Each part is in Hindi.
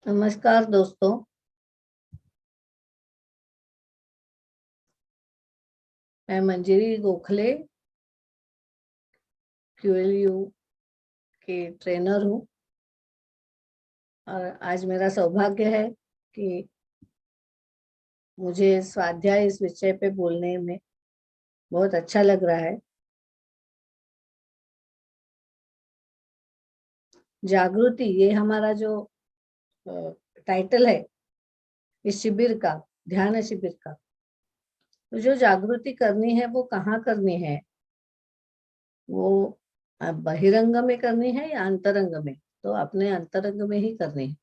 नमस्कार दोस्तों। मैं मंजिरी गोखले QLU के ट्रेनर हूँ और आज मेरा सौभाग्य है कि मुझे स्वाध्याय इस विषय पे बोलने में बहुत अच्छा लग रहा है। जागृति, ये हमारा जो टाइटल है इस शिविर का, ध्यान शिविर का। तो जो जागृति करनी है वो कहाँ करनी है? वो बहिरंग में करनी है या अंतरंग में? तो अपने अंतरंग में ही करनी है।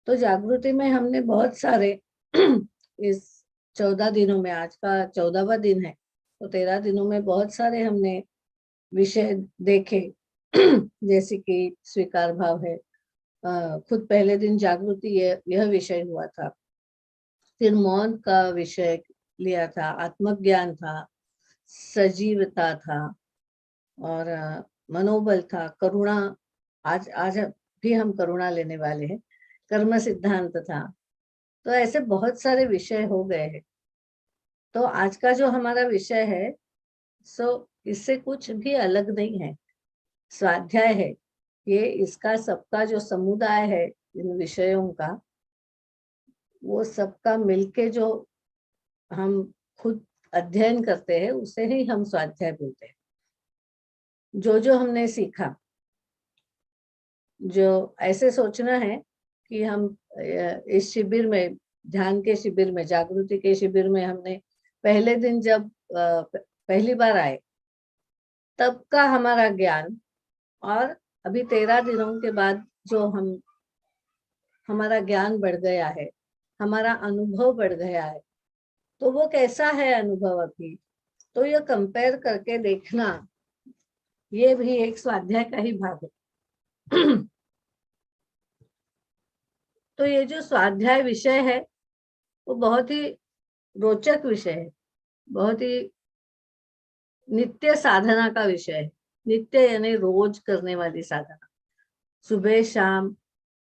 तो जागृति में हमने बहुत सारे इस 14 दिनों में, आज का 14वां दिन है, तो 13 दिनों में बहुत सारे हमने विषय देखे। जैसे कि स्वीकार भाव है, खुद पहले दिन जागृति यह विषय हुआ था। फिर मौन का विषय लिया था, आत्मज्ञान था, सजीवता था और मनोबल था, करुणा। आज आज भी हम करुणा लेने वाले हैं। कर्म सिद्धांत था। तो ऐसे बहुत सारे विषय हो गए हैं। तो आज का जो हमारा विषय है सो इससे कुछ भी अलग नहीं है, स्वाध्याय है। ये इसका सबका जो समुदाय है इन विषयों का, वो सबका मिलके जो हम खुद अध्ययन करते हैं उसे ही हम स्वाध्याय बोलते हैं। जो जो हमने सीखा, जो ऐसे सोचना है कि हम इस शिविर में, ध्यान के शिविर में, जागृति के शिविर में हमने पहले दिन जब पहली बार आए तब का हमारा ज्ञान, और अभी 13 दिनों के बाद जो हमारा ज्ञान बढ़ गया है, हमारा अनुभव बढ़ गया है, तो वो कैसा है अनुभव अभी, तो ये कंपेयर करके देखना, ये भी एक स्वाध्याय का ही भाग है। तो ये जो स्वाध्याय विषय है वो बहुत ही रोचक विषय है, बहुत ही नित्य साधना का विषय है। नित्य यानी रोज करने वाली साधना, सुबह शाम।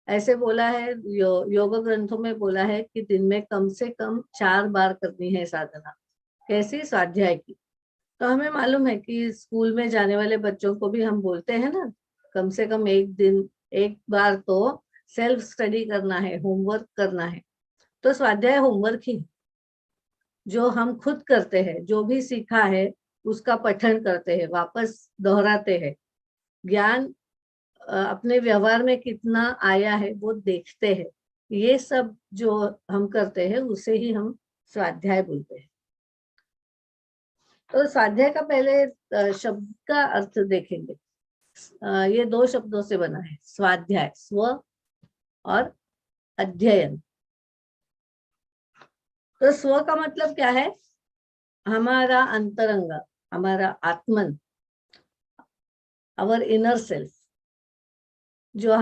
ऐसे बोला है, योग ग्रंथों में बोला है कि दिन में कम से कम 4 बार करनी है साधना। कैसी? स्वाध्याय की। तो हमें मालूम है कि स्कूल में जाने वाले बच्चों को भी हम बोलते हैं ना, कम से कम एक दिन एक बार तो सेल्फ स्टडी करना है, होमवर्क करना है। तो स्वाध्याय होमवर्क ही है, जो हम खुद करते हैं, जो भी सीखा है उसका पठन करते हैं, वापस दोहराते हैं। ज्ञान अपने व्यवहार में कितना आया है वो देखते हैं। ये सब जो हम करते हैं उसे ही हम स्वाध्याय बोलते हैं। तो स्वाध्याय का पहले शब्द का अर्थ देखेंगे। ये 2 शब्दों से बना है, स्वाध्याय, स्व और अध्ययन। तो स्व का मतलब क्या है? हमारा अंतरंग, हमारा आत्मन, आवर इनर सेल्फ, जो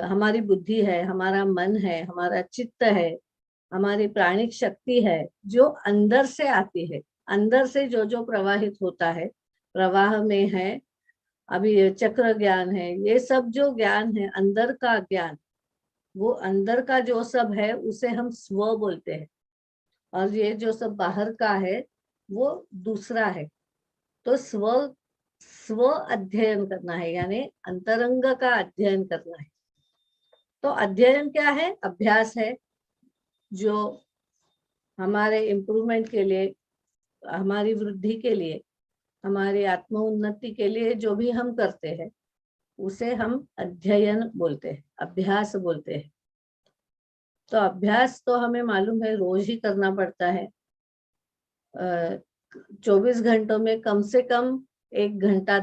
हमारी बुद्धि है, हमारा मन है, हमारा चित्त है, हमारी प्राणिक शक्ति है, जो अंदर से आती है, अंदर से जो जो प्रवाहित होता है, प्रवाह में है। अभी ये चक्र ज्ञान है, ये सब जो ज्ञान है, अंदर का ज्ञान, वो अंदर का जो सब है उसे हम स्व बोलते हैं। और ये जो सब बाहर का है वो दूसरा है। तो स्व स्व अध्ययन करना है, यानी अंतरंग का अध्ययन करना है। तो अध्ययन क्या है? अभ्यास है, जो हमारे इम्प्रूवमेंट के लिए, हमारी वृद्धि के लिए, हमारी आत्म उन्नति के लिए जो भी हम करते हैं उसे हम अध्ययन बोलते हैं, अभ्यास बोलते हैं। तो अभ्यास तो हमें मालूम है रोज ही करना पड़ता है। 24 घंटों में कम से कम 1 घंटा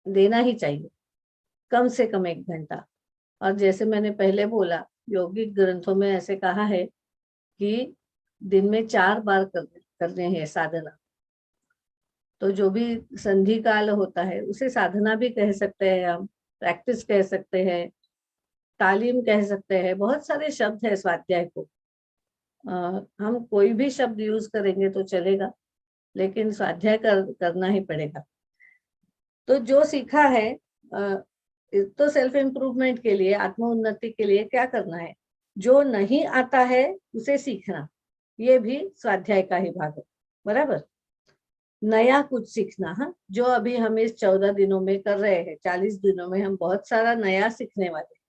देना ही चाहिए, कम से कम 1 घंटा। और जैसे मैंने पहले बोला, योगिक ग्रंथों में ऐसे कहा है कि दिन में 4 बार करने हैं साधना। तो जो भी संधि काल होता है उसे साधना भी कह सकते हैं, हम प्रैक्टिस कह सकते हैं, तालीम कह सकते हैं। बहुत सारे शब्द है स्वाध्याय को। हम कोई भी शब्द यूज करेंगे तो चलेगा, लेकिन स्वाध्याय करना ही पड़ेगा। तो जो सीखा है तो सेल्फ इम्प्रूवमेंट के लिए, आत्म उन्नति के लिए क्या करना है, जो नहीं आता है उसे सीखना, ये भी स्वाध्याय का ही भाग है, बराबर। नया कुछ सीखना, हाँ, जो अभी हम इस 14 दिनों में कर रहे हैं, 40 दिनों में हम बहुत सारा नया सीखने वाले।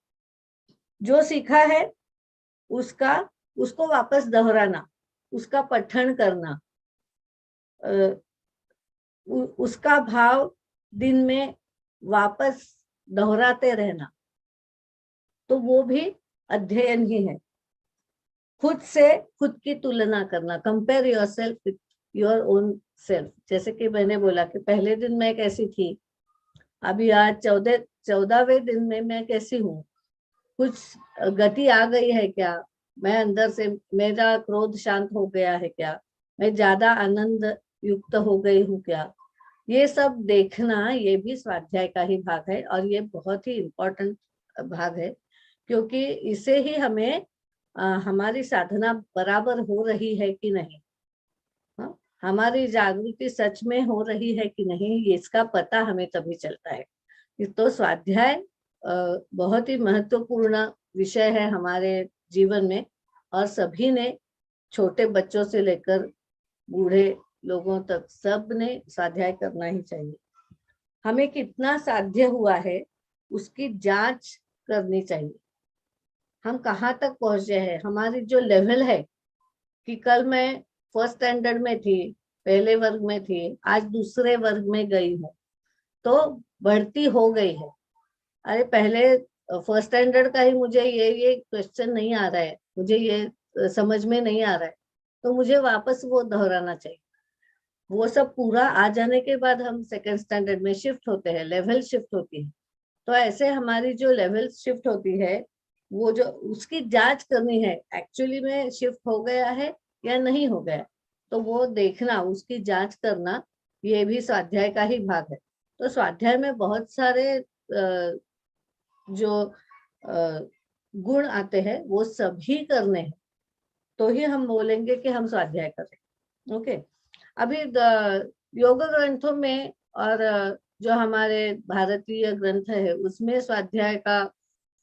जो सीखा है उसका उसको वापस दोहराना, उसका पठन करना, उसका भाव दिन में वापस दोहराते रहना, तो वो भी अध्ययन ही है। खुद से खुद की तुलना करना, compare your self with your own self. जैसे कि मैंने बोला कि पहले दिन मैं कैसी थी, अभी आज 14वें दिन में मैं कैसी हूँ, कुछ गति आ गई है क्या, मैं अंदर से, मेरा क्रोध शांत हो गया है क्या, मैं ज्यादा आनंद युक्त हो गई हूँ क्या, ये सब देखना, ये भी स्वाध्याय का ही भाग है। और ये बहुत ही इम्पोर्टेंट भाग है, क्योंकि इसे ही हमें हमारी साधना बराबर हो रही है कि नहीं, हाँ? हमारी जागृति सच में हो रही है कि नहीं, इसका पता हमें तभी चलता है। तो स्वाध्याय बहुत ही महत्वपूर्ण विषय है हमारे जीवन में, और सभी ने, छोटे बच्चों से लेकर बूढ़े लोगों तक, सब ने स्वाध्याय करना ही चाहिए। हमें कितना साध्य हुआ है उसकी जांच करनी चाहिए, हम कहाँ तक पहुंचे हैं, हमारी जो लेवल है, कि कल मैं फर्स्ट स्टैंडर्ड में थी, पहले वर्ग में थी, आज दूसरे वर्ग में गई हूँ, तो बढ़ती हो गई है। अरे पहले फर्स्ट स्टैंडर्ड का ही मुझे ये क्वेश्चन नहीं आ रहा है, मुझे ये समझ में नहीं आ रहा है, तो मुझे वापस वो दोहराना चाहिए। वो सब पूरा आ जाने के बाद हम सेकंड स्टैंडर्ड में शिफ्ट होते हैं, लेवल शिफ्ट होती है। तो ऐसे हमारी जो लेवल शिफ्ट होती है, वो जो उसकी जांच करनी है, एक्चुअली में शिफ्ट हो गया है या नहीं हो गया, तो वो देखना, उसकी जांच करना, ये भी स्वाध्याय का ही भाग है। तो स्वाध्याय में बहुत सारे जो गुण आते हैं वो सभी करने हैं, तो ही हम बोलेंगे कि हम स्वाध्याय करें। ओके, अभी योग ग्रंथों में और जो हमारे भारतीय ग्रंथ है उसमें स्वाध्याय का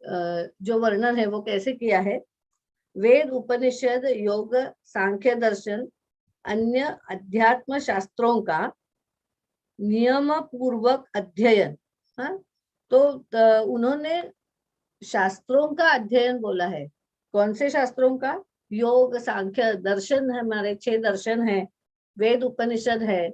जो वर्णन है वो कैसे किया है। वेद, उपनिषद, योग, सांख्य दर्शन, अन्य अध्यात्म शास्त्रों का नियम पूर्वक अध्ययन, हाँ, तो उन्होंने शास्त्रों का अध्ययन बोला है। कौन से शास्त्रों का? योग, सांख्य दर्शन है, हमारे 6 दर्शन है, वेद, उपनिषद है।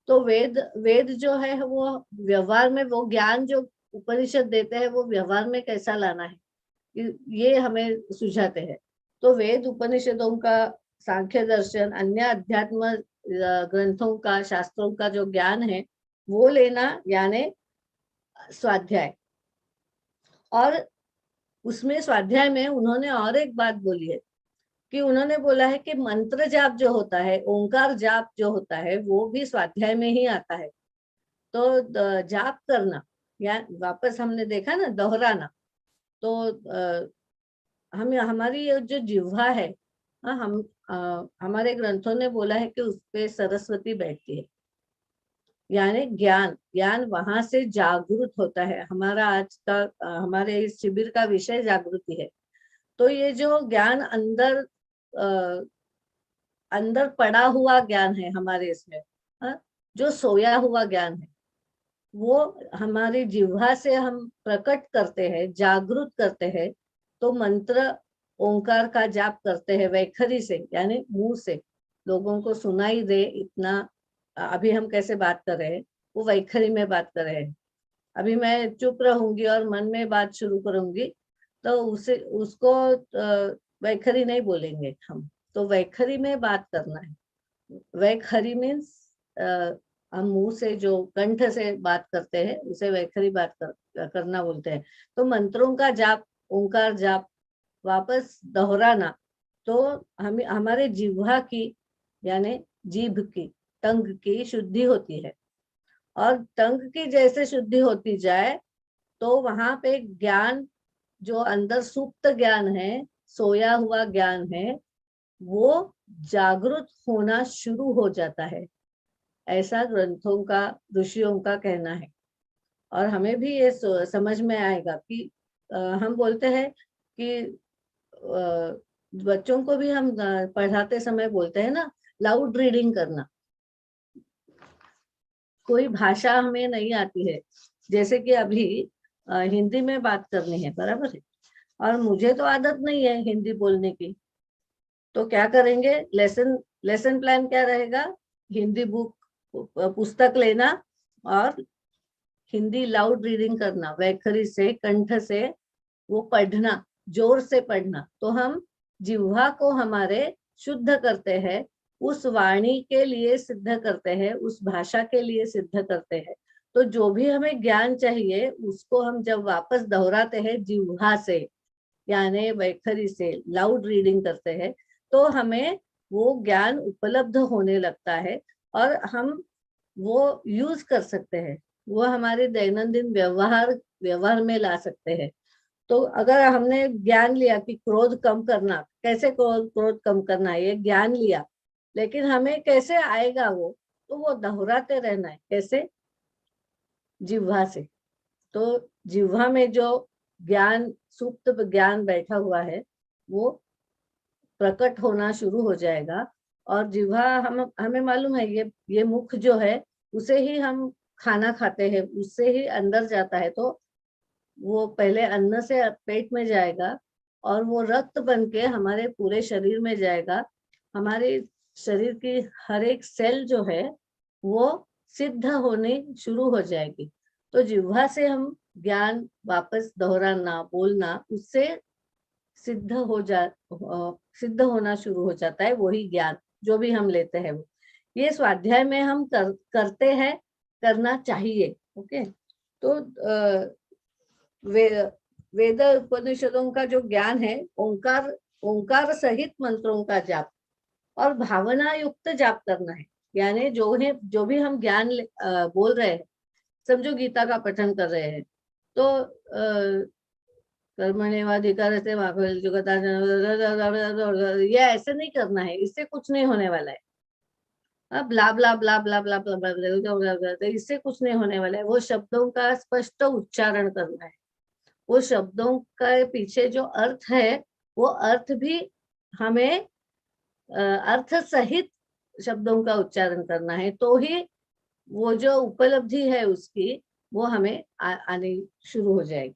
तो वेद जो है वो व्यवहार में, वो ज्ञान जो उपनिषद देते हैं वो व्यवहार में कैसा लाना है, ये हमें सुझाते हैं। तो वेद उपनिषदों का, सांख्य दर्शन, अन्य अध्यात्म ग्रंथों का, शास्त्रों का जो ज्ञान है वो लेना, यानी स्वाध्याय। और उसमें स्वाध्याय में उन्होंने और एक बात बोली है, कि उन्होंने बोला है कि मंत्र जाप जो होता है, ओंकार जाप जो होता है, वो भी स्वाध्याय में ही आता है। तो जाप करना, या वापस हमने देखा ना, दोहराना, तो हम, हमारी जो जिह्वा है, हम हमारे ग्रंथों ने बोला है कि उस पे सरस्वती बैठती है, यानी ज्ञान, ज्ञान वहां से जागृत होता है। हमारा आज का हमारे इस शिविर का विषय जागृति है। तो ये जो ज्ञान अंदर पड़ा हुआ ज्ञान है हमारे इसमें, जो सोया हुआ ज्ञान है, वो हमारी जिह्वा से हम प्रकट करते हैं, जागृत करते हैं। तो मंत्र ओंकार का जाप करते हैं वैखरी से, यानी मुंह से, लोगों को सुनाई दे इतना। अभी हम कैसे बात कर रहे हैं, वो वैखरी में बात कर रहे हैं। अभी मैं चुप रहूंगी और मन में बात शुरू करूंगी, तो उसे उसको वैखरी नहीं बोलेंगे हम। तो वैखरी में बात करना है। वैखरी मीन्स हम मुंह से, जो कंठ से बात करते हैं, उसे वैखरी बात करना बोलते हैं। तो मंत्रों का जाप, ओंकार जाप वापस दोहराना, तो हमें, हमारे जिह्वा की, यानी जीभ की, टंग की शुद्धि होती है। और टंग की जैसे शुद्धि होती जाए, तो वहां पे ज्ञान, जो अंदर सुप्त ज्ञान है, सोया हुआ ज्ञान है, वो जागृत होना शुरू हो जाता है। ऐसा ग्रंथों का, ऋषियों का कहना है। और हमें भी ये समझ में आएगा कि हम बोलते हैं कि बच्चों को भी हम पढ़ाते समय बोलते हैं ना, लाउड रीडिंग करना। कोई भाषा हमें नहीं आती है, जैसे कि अभी हिंदी में बात करनी है, बराबर है, और मुझे तो आदत नहीं है हिंदी बोलने की, तो क्या करेंगे, लेसन प्लान क्या रहेगा, हिंदी बुक, पुस्तक लेना और हिंदी लाउड रीडिंग करना, वैखरी से, कंठ से वो पढ़ना, जोर से पढ़ना। तो हम जिह्वा को हमारे शुद्ध करते हैं, उस वाणी के लिए सिद्ध करते हैं, उस भाषा के लिए सिद्ध करते हैं। तो जो भी हमें ज्ञान चाहिए उसको हम जब वापस दोहराते हैं जिह्वा से, यानी वैखरी से लाउड रीडिंग करते हैं, तो हमें वो ज्ञान उपलब्ध होने लगता है और हम वो यूज कर सकते हैं, वो हमारे दैनंदिन व्यवहार में ला सकते हैं। तो अगर हमने ज्ञान लिया कि क्रोध कम करना, कैसे क्रोध कम करना है, ये ज्ञान लिया, लेकिन हमें कैसे आएगा वो, तो वो दोहराते रहना है। कैसे? जिह्वा से। तो जिह्वा में जो ज्ञान, सुप्त ज्ञान बैठा हुआ है, वो प्रकट होना शुरू हो जाएगा। और जिह्वा, हमें मालूम है, ये मुख जो है उसे ही हम खाना खाते हैं, उससे ही अंदर जाता है। तो वो पहले अन्न से पेट में जाएगा और वो रक्त बन के हमारे पूरे शरीर में जाएगा। हमारे शरीर की हर एक सेल जो है वो सिद्ध होने शुरू हो जाएगी। तो जिह्वा से हम ज्ञान वापस दोहराना, बोलना, उससे सिद्ध हो जा सिद्ध होना शुरू हो जाता है वही ज्ञान जो भी हम लेते हैं वो। ये स्वाध्याय में हम करते हैं, करना चाहिए। ओके। तो वेद उपनिषदों का जो ज्ञान है, ओंकार सहित मंत्रों का जाप और भावना युक्त जाप करना है। यानी जो भी हम ज्ञान बोल रहे हैं, समझो गीता का पठन कर रहे हैं, तो कर्मण्येवाधिकार से ये ऐसे नहीं करना है, इससे कुछ नहीं होने वाला है। अब ब्ला ब्ला ब्ला ब्ला ब्ला ब्ला ब्ला, इससे कुछ नहीं होने वाला है। वो शब्दों का स्पष्ट उच्चारण करना है, वो शब्दों के पीछे जो अर्थ है वो अर्थ भी हमें अर्थ सहित शब्दों का उच्चारण करना है, तो ही वो जो उपलब्धि है उसकी वो हमें आनी शुरू हो जाएगी।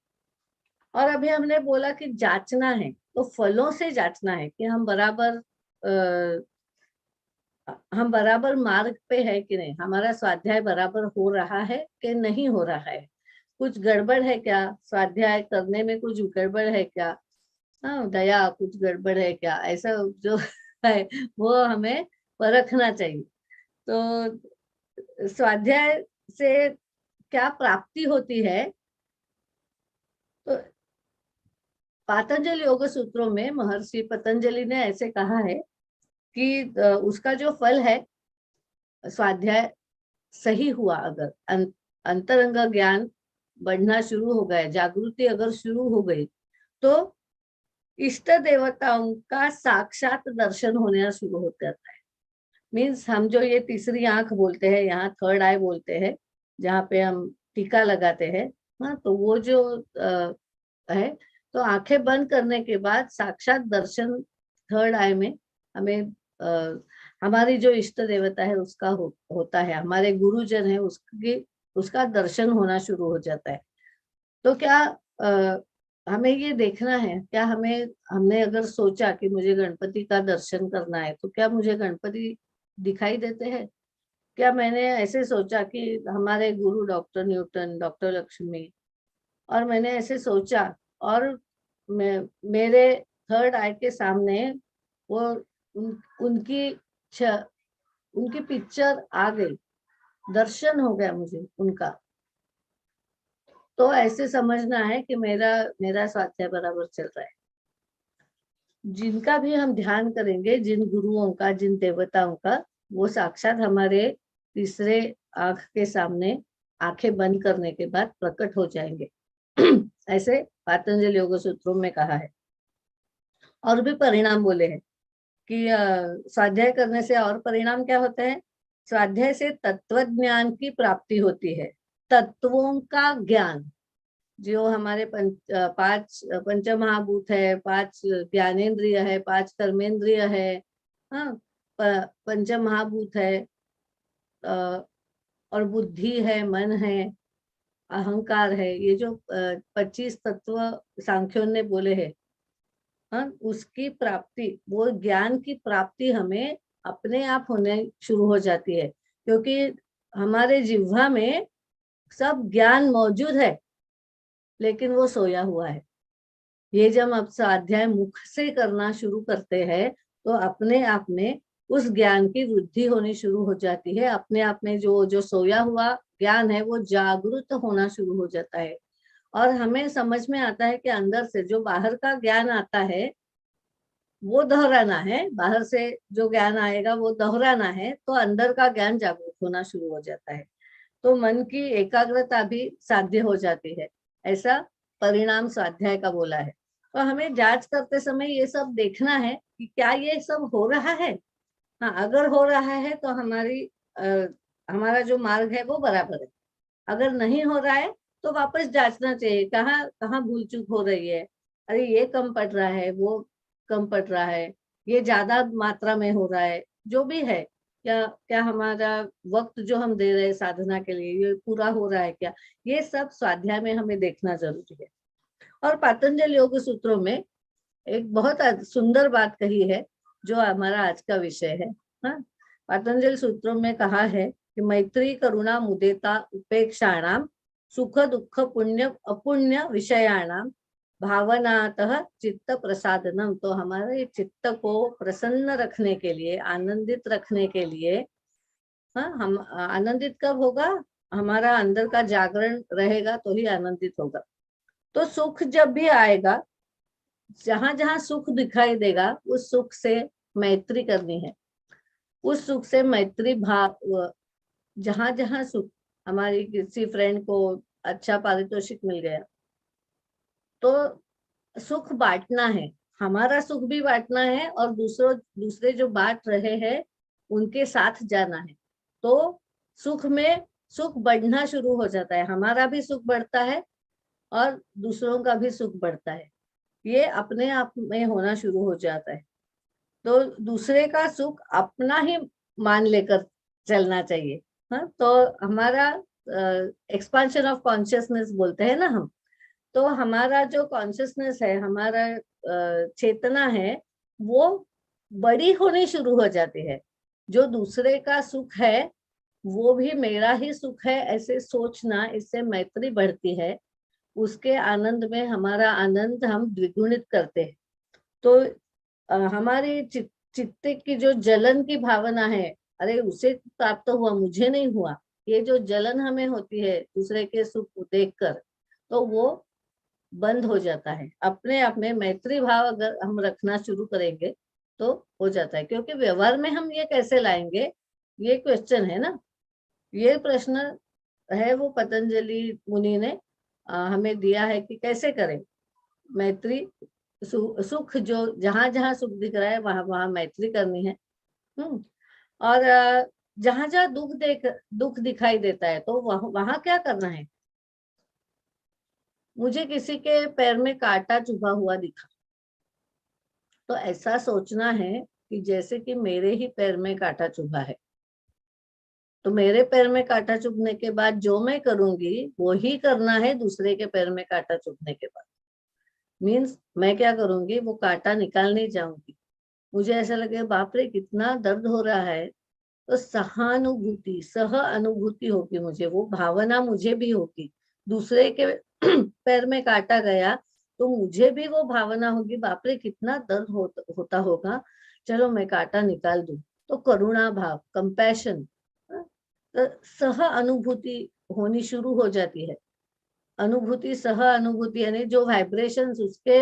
और अभी हमने बोला कि जांचना है, तो फलों से जांचना है कि हम बराबर मार्ग पे है कि नहीं, हमारा स्वाध्याय बराबर हो रहा है कि नहीं हो रहा है, कुछ गड़बड़ है क्या, स्वाध्याय करने में कुछ गड़बड़ है क्या, हाँ दया कुछ गड़बड़ है क्या, ऐसा जो है वो हमें परखना चाहिए। तो स्वाध्याय से क्या प्राप्ति होती है, तो पातंजलि योग सूत्रों में महर्षि पतंजलि ने ऐसे कहा है कि उसका जो फल है, स्वाध्याय सही हुआ, अगर अंतरंग ज्ञान बढ़ना शुरू हो गया, जागृति अगर शुरू हो गई, तो इष्ट देवताओं का साक्षात दर्शन होना शुरू हो जाता है। मीन्स हम जो ये तीसरी आंख बोलते हैं, यहाँ थर्ड आई बोलते हैं, जहाँ पे हम टीका लगाते हैं, हाँ, तो वो जो है, तो आंखें बंद करने के बाद साक्षात दर्शन थर्ड आई में हमें हमारी जो इष्ट देवता है उसका होता है, हमारे गुरुजन है उसका दर्शन होना शुरू हो जाता है। तो क्या हमें ये देखना है, क्या हमने अगर सोचा कि मुझे गणपति का दर्शन करना है, तो क्या मुझे गणपति दिखाई देते हैं? क्या मैंने ऐसे सोचा कि हमारे गुरु डॉक्टर न्यूटन, डॉक्टर लक्ष्मी, और मैंने ऐसे सोचा और मेरे थर्ड आई के सामने वो उनकी उनकी पिक्चर आ गई, दर्शन हो गया मुझे उनका, तो ऐसे समझना है कि मेरा स्वाध्याय बराबर चल रहा है। जिनका भी हम ध्यान करेंगे, जिन गुरुओं का, जिन देवताओं का, वो साक्षात हमारे तीसरे आंख के सामने आंखें बंद करने के बाद प्रकट हो जाएंगे। ऐसे पातंजलि योग सूत्रों में कहा है। और भी परिणाम बोले हैं कि स्वाध्याय करने से और परिणाम क्या होते हैं। स्वाध्याय से तत्व ज्ञान की प्राप्ति होती है, तत्वों का ज्ञान, जो हमारे पांच पंच महाभूत है, पांच ज्ञानेन्द्रिय है, पांच कर्मेंद्रिय है, हाँ, पंच महाभूत है, और बुद्धि है, मन है, अहंकार है, ये जो 25 तत्व सांख्यों ने बोले हैं, हाँ, उसकी प्राप्ति, वो ज्ञान की प्राप्ति हमें अपने आप होने शुरू हो जाती है, क्योंकि हमारे जिह्वा में सब ज्ञान मौजूद है, लेकिन वो सोया हुआ है। ये जब अब स्वाध्याय मुख से करना शुरू करते हैं तो अपने आप में उस ज्ञान की वृद्धि होनी शुरू हो जाती है। अपने आप में जो जो सोया हुआ ज्ञान है वो जागृत होना शुरू हो जाता है, और हमें समझ में आता है कि अंदर से जो बाहर का ज्ञान आता है वो दोहराना है, बाहर से जो ज्ञान आएगा वो दोहराना है, तो अंदर का ज्ञान जागृत होना शुरू हो जाता है, तो मन की एकाग्रता भी साध्य हो जाती है। ऐसा परिणाम स्वाध्याय का बोला है। तो हमें जांच करते समय ये सब देखना है कि क्या ये सब हो रहा है। हाँ, अगर हो रहा है तो हमारा जो मार्ग है वो बराबर है। अगर नहीं हो रहा है तो वापस जांचना चाहिए, कहाँ कहाँ भूल चूक हो रही है। अरे ये कम पड़ रहा है, वो कम पड़ रहा है, ये ज्यादा मात्रा में हो रहा है, जो भी है, क्या क्या हमारा वक्त जो हम दे रहे हैं साधना के लिए ये पूरा हो रहा है क्या, ये सब स्वाध्याय में हमें देखना जरूरी है। और पतंजलि योग सूत्रों में एक बहुत सुंदर बात कही है, जो हमारा आज का विषय है। हाँ, पतंजलि सूत्रों में कहा है कि मैत्री करुणा मुदिता उपेक्षाणाम सुख दुख पुण्य अपुण्य विषयाणाम भावनातः चित्त प्रसादनम। तो हमारे चित्त को प्रसन्न रखने के लिए, आनंदित रखने के लिए, हाँ, हम आनंदित कब होगा, हमारा अंदर का जागरण रहेगा तो ही आनंदित होगा। तो सुख जब भी आएगा, जहां जहां सुख दिखाई देगा उस सुख से मैत्री करनी है, उस सुख से मैत्री भाव। जहां जहां सुख, हमारी किसी फ्रेंड को अच्छा पारितोषिक मिल गया तो सुख बांटना है, हमारा सुख भी बांटना है, और दूसरे जो बांट रहे हैं उनके साथ जाना है। तो सुख में सुख बढ़ना शुरू हो जाता है, हमारा भी सुख बढ़ता है और दूसरों का भी सुख बढ़ता है, ये अपने आप में होना शुरू हो जाता है। तो दूसरे का सुख अपना ही मान लेकर चलना चाहिए। हाँ, तो हमारा एक्सपांशन ऑफ कॉन्शियसनेस बोलते हैं ना हम, तो हमारा जो कॉन्शियसनेस है, हमारा चेतना है, वो बड़ी होनी शुरू हो जाती है। जो दूसरे का सुख है वो भी मेरा ही सुख है, ऐसे सोचना, इससे मैत्री बढ़ती है, उसके आनंद में हमारा आनंद हम द्विगुणित करते हैं। तो हमारी चित्त की जो जलन की भावना है, अरे उसे प्राप्त हुआ मुझे नहीं हुआ, ये जो जलन हमें होती है दूसरे के सुख को देखकर, तो वो बंद हो जाता है। अपने आप में मैत्री भाव अगर हम रखना शुरू करेंगे तो हो जाता है। क्योंकि व्यवहार में हम ये कैसे लाएंगे, ये क्वेश्चन है ना, ये प्रश्न है वो पतंजलि मुनि ने हमें दिया है कि कैसे करें मैत्री। सुख जो जहां जहां सुख दिख रहा है वहां वहां मैत्री करनी है। और जहां जहां दुख दिखाई देता है तो वहां वहां क्या करना है। मुझे किसी के पैर में कांटा चुभा हुआ दिखा, तो ऐसा सोचना है कि जैसे कि मेरे ही पैर में कांटा चुभा है, तो मेरे पैर में कांटा चुभने के बाद जो मैं करूंगी वो ही करना है दूसरे के पैर में कांटा चुभने के बाद। मीन्स मैं क्या करूंगी, वो कांटा निकालने जाऊंगी, मुझे ऐसा लगे बाप रे कितना दर्द हो रहा है, तो सहानुभूति सह अनुभूति होगी, मुझे वो भावना मुझे भी होगी। दूसरे के पैर में काटा गया तो मुझे भी वो भावना होगी, बाप रे कितना दर्द होता होगा, चलो मैं कांटा निकाल दूं। तो करुणा भाव, कंपैशन, तो सह अनुभूति होनी शुरू हो जाती है। अनुभूति, सह अनुभूति यानी जो वाइब्रेशंस उसके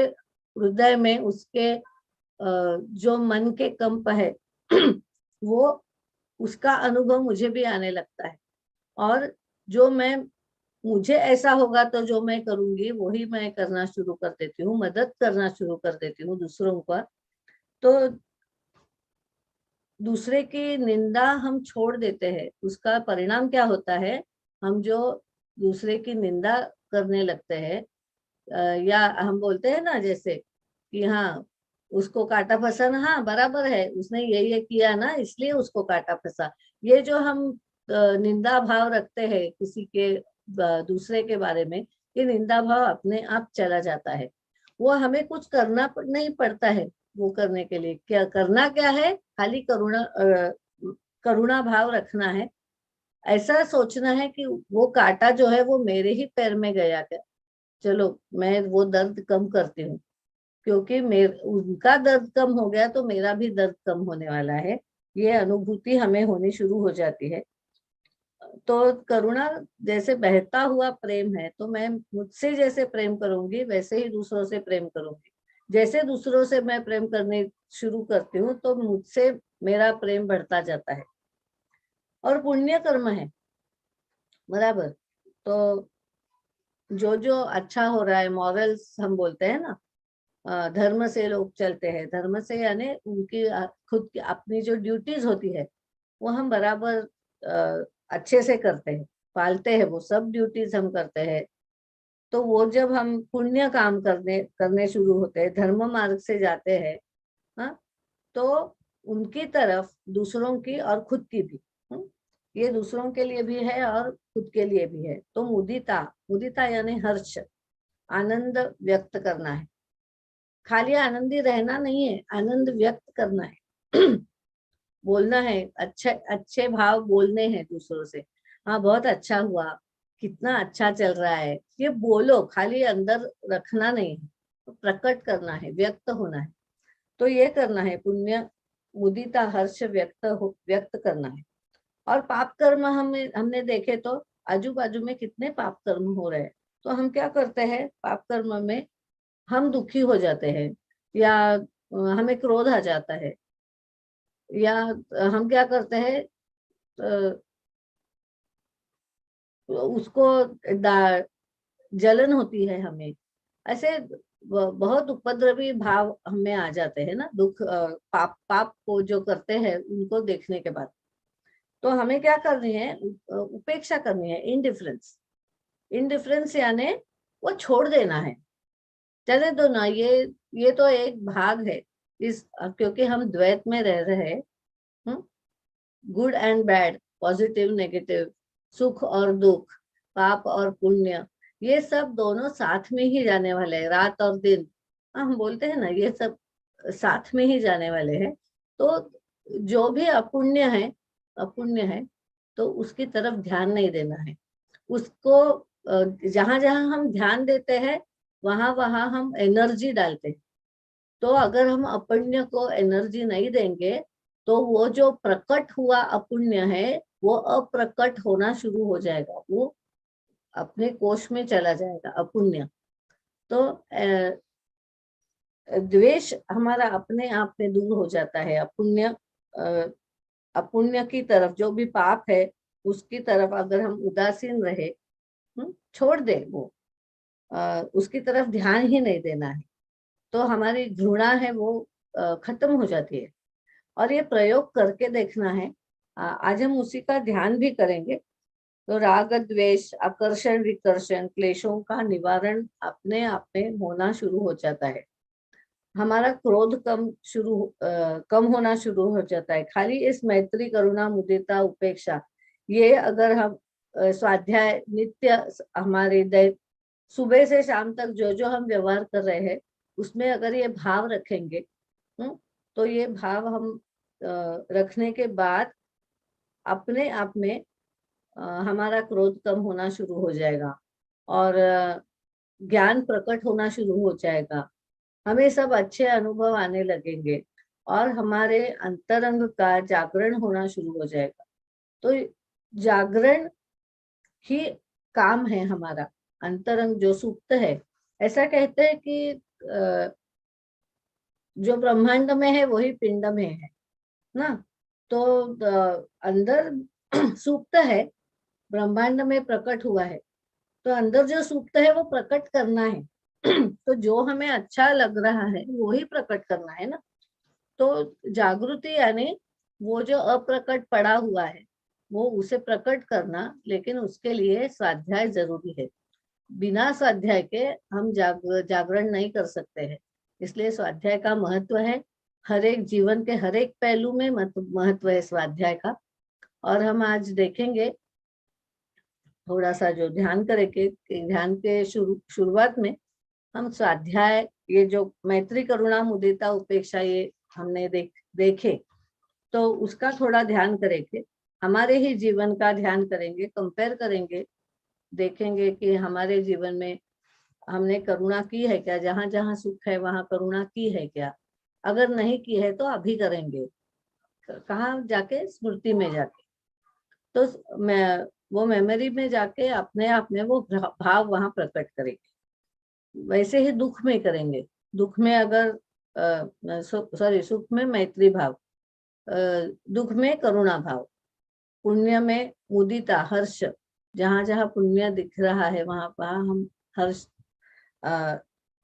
हृदय में, उसके जो मन के कंप है वो उसका अनुभव मुझे भी आने लगता है। और जो मैं, मुझे ऐसा होगा तो जो मैं करूंगी वही मैं करना शुरू कर देती हूँ, मदद करना शुरू कर देती हूँ दूसरों का। तो दूसरे की निंदा हम छोड़ देते हैं, उसका परिणाम क्या होता है, हम जो दूसरे की निंदा करने लगते हैं, या हम बोलते हैं ना जैसे कि हाँ उसको काटा फंसा ना, हाँ बराबर है, उसने ये किया ना इसलिए उसको काटा फंसा। ये जो हम निंदा भाव रखते हैं किसी के दूसरे के बारे में, ये निंदा भाव अपने आप चला जाता है। वो हमें कुछ करना नहीं पड़ता है। वो करने के लिए क्या करना, क्या है, खाली करुणा भाव रखना है। ऐसा सोचना है कि वो कांटा जो है वो मेरे ही पैर में गया क्या, चलो मैं वो दर्द कम करती हूँ, क्योंकि मेरे उनका दर्द कम हो गया तो मेरा भी दर्द कम होने वाला है। ये अनुभूति हमें होनी शुरू हो जाती है। तो करुणा जैसे बहता हुआ प्रेम है, तो मैं मुझसे जैसे प्रेम करूंगी वैसे ही दूसरों से प्रेम करूंगी। जैसे दूसरों से मैं प्रेम करने शुरू करती हूँ तो मुझसे मेरा प्रेम बढ़ता जाता है। और पुण्य कर्म है, बराबर। तो जो जो अच्छा हो रहा है, मॉरल्स हम बोलते हैं ना, धर्म से लोग चलते हैं, धर्म से यानी उनकी खुद की अपनी जो ड्यूटीज होती है वो हम बराबर अच्छे से करते हैं, पालते हैं, वो सब ड्यूटीज हम करते हैं। तो वो जब हम पुण्य काम करने करने शुरू होते हैं, धर्म मार्ग से जाते हैं, हाँ, तो उनकी तरफ दूसरों की और खुद की भी, ये दूसरों के लिए भी है और खुद के लिए भी है। तो मुदिता, मुदिता यानी हर्ष, आनंद व्यक्त करना है। खाली आनंदी रहना नहीं है, आनंद व्यक्त करना है। बोलना है, अच्छे अच्छे भाव बोलने हैं दूसरों से। हाँ बहुत अच्छा हुआ, कितना अच्छा चल रहा है, ये बोलो, खाली अंदर रखना नहीं है, तो प्रकट करना है, व्यक्त होना है। तो ये करना है पुण्य, मुदिता हर्ष व्यक्त करना है। और पाप कर्म हमने देखे तो आजू बाजू में कितने पाप कर्म हो रहे हैं। तो हम क्या करते हैं, पाप कर्म में हम दुखी हो जाते हैं, या हमें क्रोध आ जाता है, या हम क्या करते हैं, उसको जलन होती है हमें। ऐसे बहुत उपद्रवी भाव हमें आ जाते हैं ना, दुख पाप पाप को जो करते हैं उनको देखने के बाद। तो हमें क्या करनी है, उपेक्षा करनी है, इनडिफरेंस। इनडिफरेंस यानी वो छोड़ देना है, चले दो ना, ये तो एक भाग है इस, क्योंकि हम द्वैत में रह रहे हैं, good and bad, positive negative, सुख और दुख, पाप और पुण्य, ये सब दोनों साथ में ही जाने वाले हैं, रात और दिन। हम बोलते हैं ना ये सब साथ में ही जाने वाले हैं। तो जो भी अपुण्य है, अपुण्य है, तो उसकी तरफ ध्यान नहीं देना है। उसको जहां जहां हम ध्यान देते हैं वहां वहां हम एनर्जी डालते हैं। तो अगर हम अपुण्य को एनर्जी नहीं देंगे तो वो जो प्रकट हुआ अपुण्य है वो अप्रकट होना शुरू हो जाएगा, वो अपने कोश में चला जाएगा अपुण्य। तो द्वेष हमारा अपने आप में दूर हो जाता है। अपुण्य अपुण्य की तरफ, जो भी पाप है उसकी तरफ अगर हम उदासीन रहे, छोड़ दे वो, उसकी तरफ ध्यान ही नहीं देना है, तो हमारी घृणा है वो खत्म हो जाती है। और ये प्रयोग करके देखना है। आज हम उसी का ध्यान भी करेंगे। तो राग द्वेष आकर्षण विकर्षण क्लेशों का निवारण अपने आप में होना शुरू हो जाता है। हमारा क्रोध कम होना शुरू हो जाता है। खाली इस मैत्री करुणा मुदिता उपेक्षा, ये अगर हम स्वाध्याय नित्य हमारे सुबह से शाम तक जो जो हम व्यवहार कर रहे हैं उसमें अगर ये भाव रखेंगे, तो ये भाव हम रखने के बाद अपने आप में हमारा क्रोध कम होना शुरू हो जाएगा और ज्ञान प्रकट होना शुरू हो जाएगा। हमें सब अच्छे अनुभव आने लगेंगे और हमारे अंतरंग का जागरण होना शुरू हो जाएगा। तो जागरण ही काम है हमारा, अंतरंग जो सुप्त है। ऐसा कहते हैं कि जो ब्रह्मांड में है वही पिंड में है ना। तो अंदर सुप्त है, ब्रह्मांड में प्रकट हुआ है, तो अंदर जो सुप्त है वो प्रकट करना है। तो जो हमें अच्छा लग रहा है वो ही प्रकट करना है ना। तो जागृति यानी वो जो अप्रकट पड़ा हुआ है वो उसे प्रकट करना, लेकिन उसके लिए स्वाध्याय जरूरी है। बिना स्वाध्याय के हम जागरण नहीं कर सकते हैं। इसलिए स्वाध्याय का महत्व है। हर एक जीवन के हर एक पहलू में महत्व है स्वाध्याय का। और हम आज देखेंगे थोड़ा सा जो ध्यान करेंगे, ध्यान के शुरुआत में हम स्वाध्याय, ये जो मैत्री करुणा मुदिता उपेक्षा, ये हमने देखे, तो उसका थोड़ा ध्यान करेंगे। हमारे ही जीवन का ध्यान करेंगे, कंपेयर करेंगे, देखेंगे कि हमारे जीवन में हमने करुणा की है क्या, जहां जहां सुख है वहां करुणा की है क्या। अगर नहीं की है तो अभी करेंगे, कहाँ जाके, स्मृति में जाके। तो मैं वो मेमोरी में जाके अपने आप में वो भाव वहां प्रकट करेंगे। वैसे ही दुख में करेंगे। दुख में अगर सुख में मैत्री भाव, दुख में करुणा भाव, पुण्य में मुदिता हर्ष, जहां जहां पुण्य दिख रहा है वहां वहां हम हर्ष,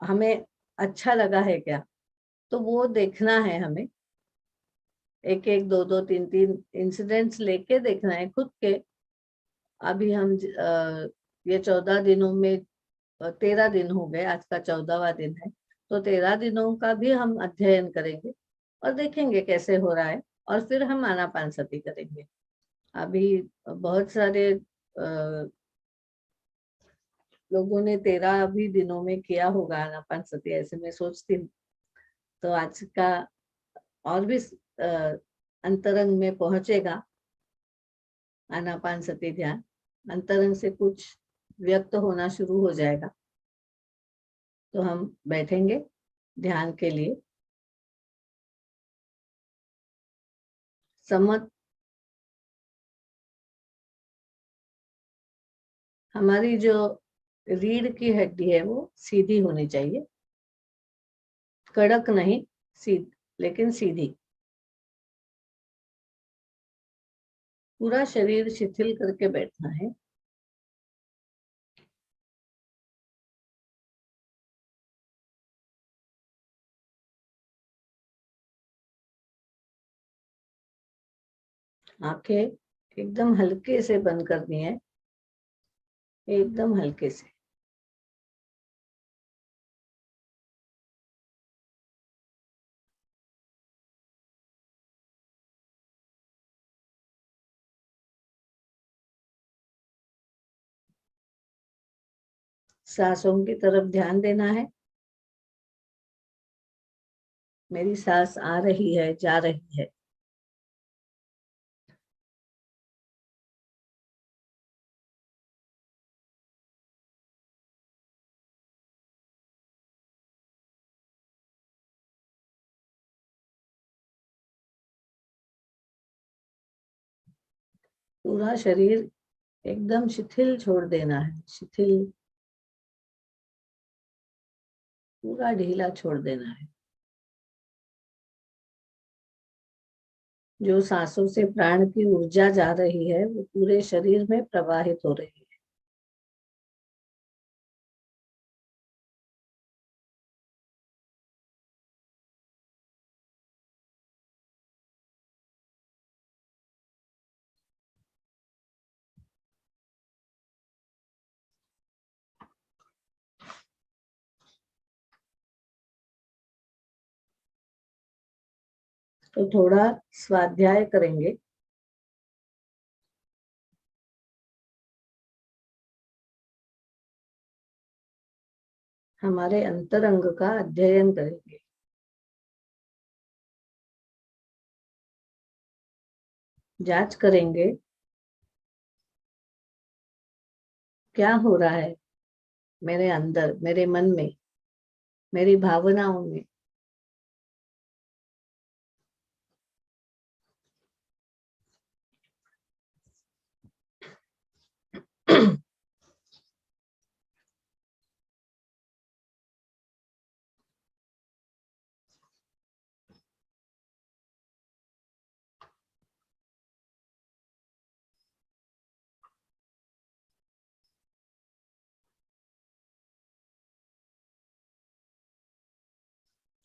हमें अच्छा लगा है क्या, तो वो देखना है हमें। एक एक दो दो तीन तीन इंसिडेंट्स लेके देखना है खुद के। अभी हम ये 14 दिनों में 13 दिन हो गए, आज का 14वां दिन है, तो 13 दिनों का भी हम अध्ययन करेंगे और देखेंगे कैसे हो रहा है। और फिर हम आनापानसति करेंगे। अभी बहुत सारे लोगों ने 13 भी दिनों में किया होगा आनापानसति, ऐसे मैं सोचती हूँ। तो आज का और भी अंतरंग में पहुंचेगा आनापानसति ध्यान। अंतरंग से कुछ व्यक्त होना शुरू हो जाएगा। तो हम बैठेंगे ध्यान के लिए। सम्मत, हमारी जो रीढ़ की हड्डी है वो सीधी होनी चाहिए, कड़क नहीं, लेकिन सीधी। पूरा शरीर शिथिल करके बैठना है। आंखें एकदम हल्के से बंद करनी है, एकदम हल्के से। सांसों की तरफ ध्यान देना है। मेरी सांस आ रही है, जा रही है। पूरा शरीर एकदम शिथिल छोड़ देना है, शिथिल, पूरा ढीला छोड़ देना है। जो सांसों से प्राण की ऊर्जा जा रही है वो पूरे शरीर में प्रवाहित हो रही है। तो थोड़ा स्वाध्याय करेंगे। हमारे अंतरंग का अध्ययन करेंगे। जांच करेंगे क्या हो रहा है मेरे अंदर, मेरे मन में, मेरी भावनाओं में।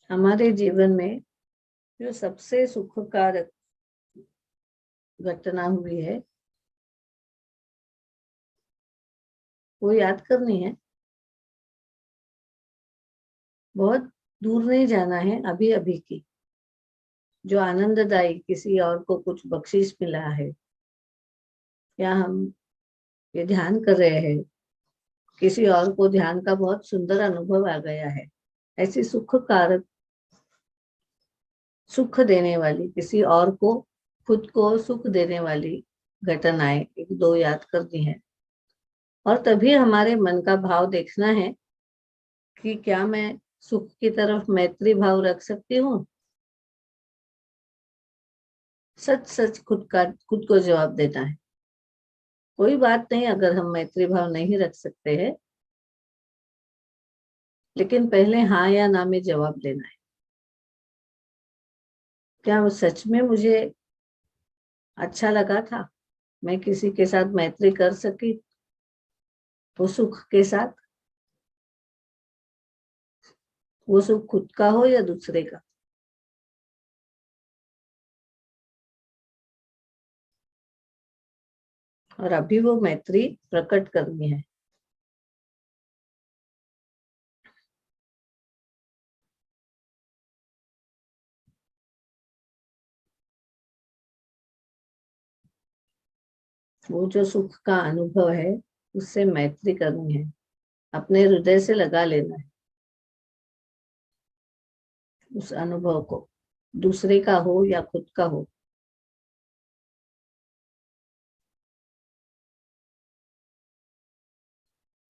हमारे जीवन में जो सबसे सुखकारक घटना हुई है वो याद करनी है। बहुत दूर नहीं जाना है, अभी अभी की जो आनंददायी किसी और को कुछ बख्शीश मिला है, या हम ये ध्यान कर रहे हैं, किसी और को ध्यान का बहुत सुंदर अनुभव आ गया है, ऐसी सुख कारक, सुख देने वाली, किसी और को, खुद को सुख देने वाली घटनाएं एक दो याद करनी है। और तभी हमारे मन का भाव देखना है कि क्या मैं सुख की तरफ मैत्री भाव रख सकती हूँ। सच सच खुद को जवाब देना है। कोई बात नहीं अगर हम मैत्री भाव नहीं रख सकते हैं, लेकिन पहले हाँ या ना में जवाब देना है। क्या वो सच में मुझे अच्छा लगा था, मैं किसी के साथ मैत्री कर सकी, वो सुख के साथ, वो सुख खुद का हो या दूसरे का। और अभी वो मैत्री प्रकट करनी है। वो जो सुख का अनुभव है उससे मैत्री करनी है, अपने हृदय से लगा लेना है उस अनुभव को, दूसरे का हो या खुद का हो।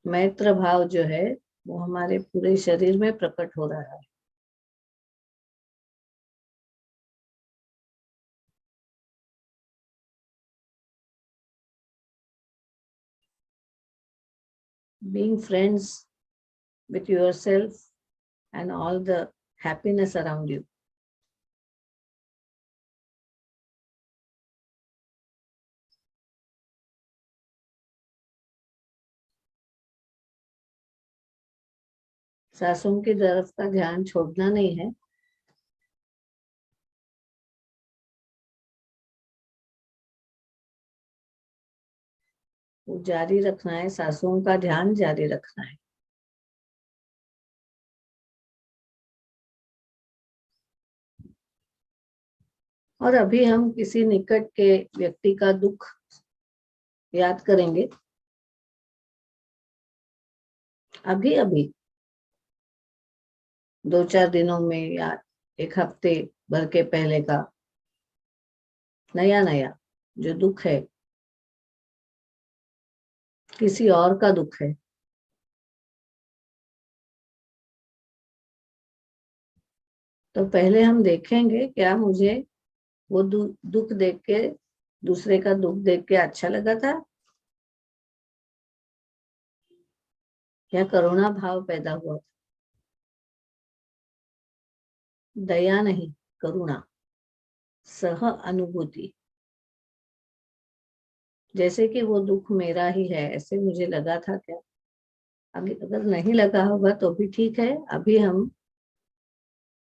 मैत्र भाव जो है वो हमारे पूरे शरीर में प्रकट हो रहा है। Being friends with yourself and all the happiness around you. सांसों की तरफ का ध्यान छोड़ना नहीं है। वो जारी रखना है, सांसों का ध्यान जारी रखना है। और अभी हम किसी निकट के व्यक्ति का दुख याद करेंगे, अभी अभी 2-4 दिनों में या एक हफ्ते भर के पहले का नया नया जो दुख है, किसी और का दुख है। तो पहले हम देखेंगे क्या मुझे वो दुख देख के, दूसरे का दुख देख के अच्छा लगा था, या करुणा भाव पैदा हुआ था। दया नहीं, करुणा, सह अनुभूति। जैसे कि वो दुख मेरा ही है ऐसे मुझे लगा था क्या। अगर नहीं लगा होगा तो भी ठीक है, अभी हम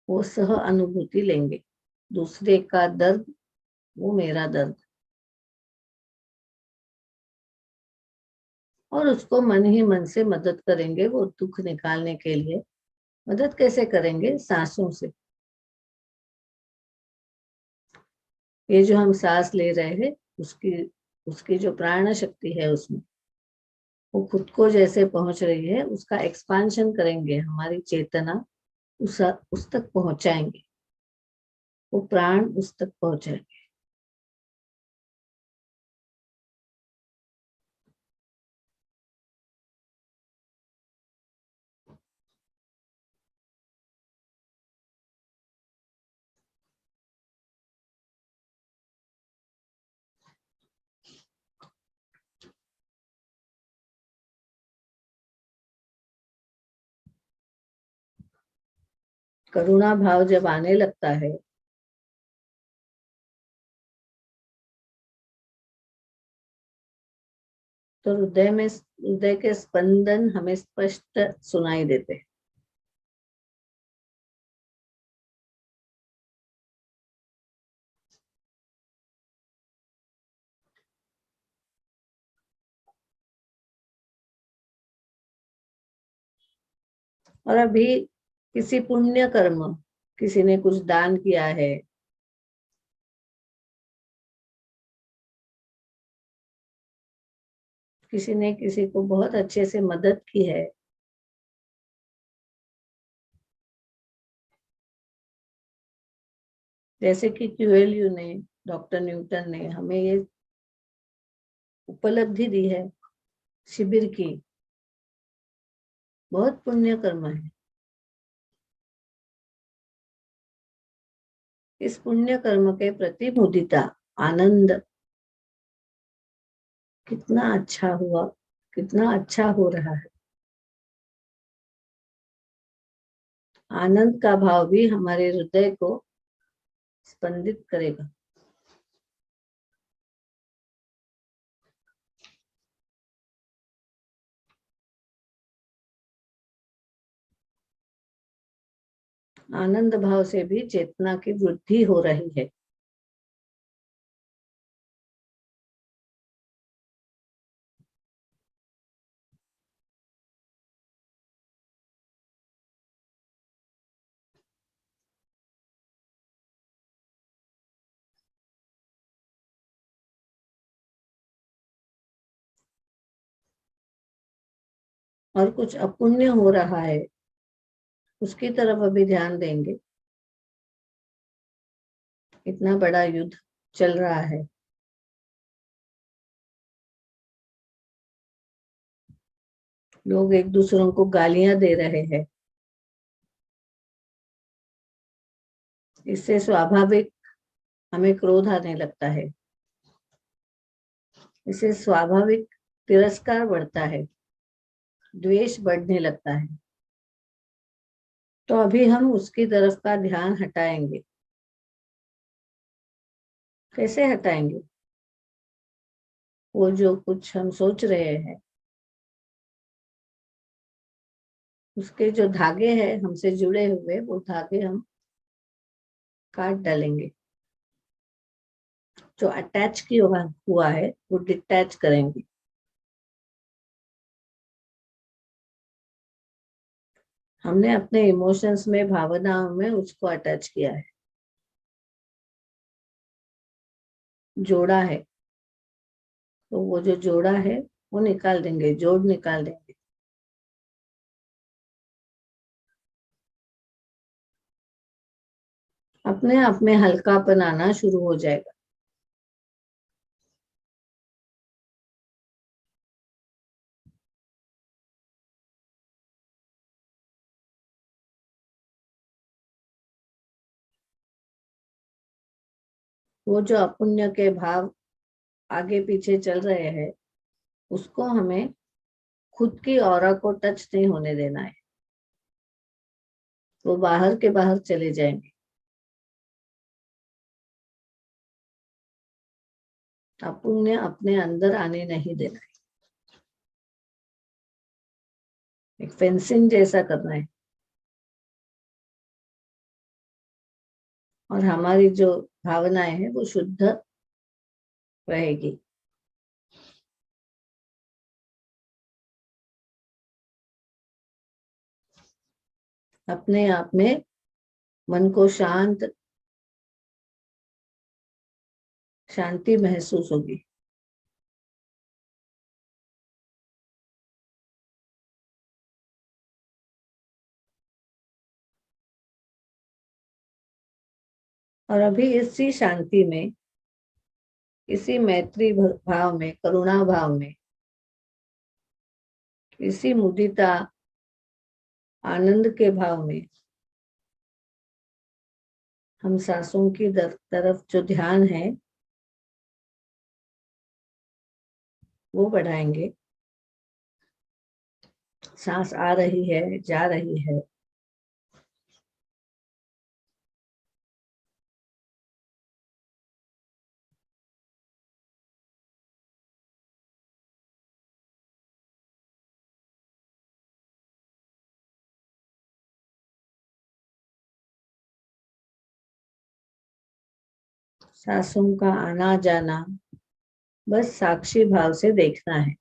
वो सह अनुभूति लेंगे, दूसरे का दर्द वो मेरा दर्द, और उसको मन ही मन से मदद करेंगे वो दुख निकालने के लिए। मदद कैसे करेंगे? सांसों से। ये जो हम सांस ले रहे हैं उसकी उसकी जो प्राण शक्ति है उसमें, वो खुद को जैसे पहुंच रही है उसका एक्सपांशन करेंगे, हमारी चेतना उस तक पहुंचाएंगे, वो प्राण उस तक पहुंचाएंगे। करुणा भाव जब आने लगता है तो हृदय के स्पंदन हमें स्पष्ट सुनाई देते हैं। और अभी किसी पुण्य कर्म, किसी ने कुछ दान किया है, किसी ने किसी को बहुत अच्छे से मदद की है, जैसे कि क्यूएलयू ने, डॉक्टर न्यूटन ने हमें ये उपलब्धि दी है शिविर की, बहुत पुण्य कर्म है। इस पुण्य कर्म के प्रति मुदिता, आनंद, कितना अच्छा हुआ, कितना अच्छा हो रहा है। आनंद का भाव भी हमारे हृदय को स्पंदित करेगा। आनंद भाव से भी चेतना की वृद्धि हो रही है। और कुछ अपुण्य हो रहा है, उसकी तरफ अभी ध्यान देंगे। इतना बड़ा युद्ध चल रहा है, लोग एक दूसरों को गालियां दे रहे हैं। इससे स्वाभाविक हमें क्रोध आने लगता है, इससे स्वाभाविक तिरस्कार बढ़ता है, द्वेष बढ़ने लगता है। तो अभी हम उसकी तरफ का ध्यान हटाएंगे। कैसे हटाएंगे? वो जो कुछ हम सोच रहे हैं, उसके जो धागे हैं हमसे जुड़े हुए, वो धागे हम काट डालेंगे। जो अटैच किया हुआ है वो डिटैच करेंगे। हमने अपने इमोशंस में, भावनाओं में उसको अटैच किया है, जोड़ा है। तो वो जो जोड़ा है वो निकाल देंगे, जोड़ निकाल देंगे। अपने आप में हल्कापन आना शुरू हो जाएगा। वो जो अपुण्य के भाव आगे पीछे चल रहे हैं, उसको हमें खुद की ऑरा को टच नहीं होने देना है। वो बाहर के बाहर चले जाएंगे। अपुण्य अपने अंदर आने नहीं देना है। एक फेंसिंग जैसा करना है। और हमारी जो भावनाएं हैं वो शुद्ध रहेगी। अपने आप में मन को शांति महसूस होगी। और अभी इसी शांति में, इसी मैत्री भाव में, करुणा भाव में, इसी मुदिता, आनंद के भाव में हम सांसों की तरफ जो ध्यान है वो बढ़ाएंगे। सांस आ रही है, जा रही है। सांसों का आना जाना बस साक्षी भाव से देखना है।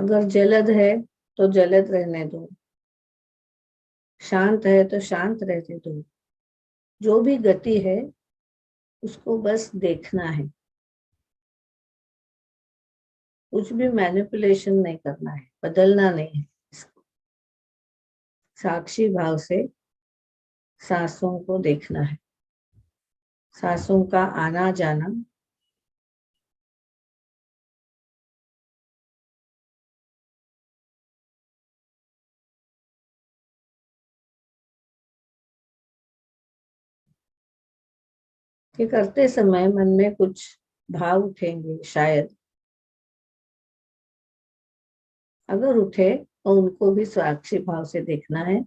अगर जलद है तो जलद रहने दो, शांत है तो शांत रहने दो। जो भी गति है उसको बस देखना है, कुछ भी मैनिपुलेशन नहीं करना है, बदलना नहीं है इसको। साक्षी भाव से सांसों को देखना है, सांसों का आना जाना। ये करते समय मन में कुछ भाव उठेंगे शायद, अगर उठे तो उनको भी साक्षी भाव से देखना है।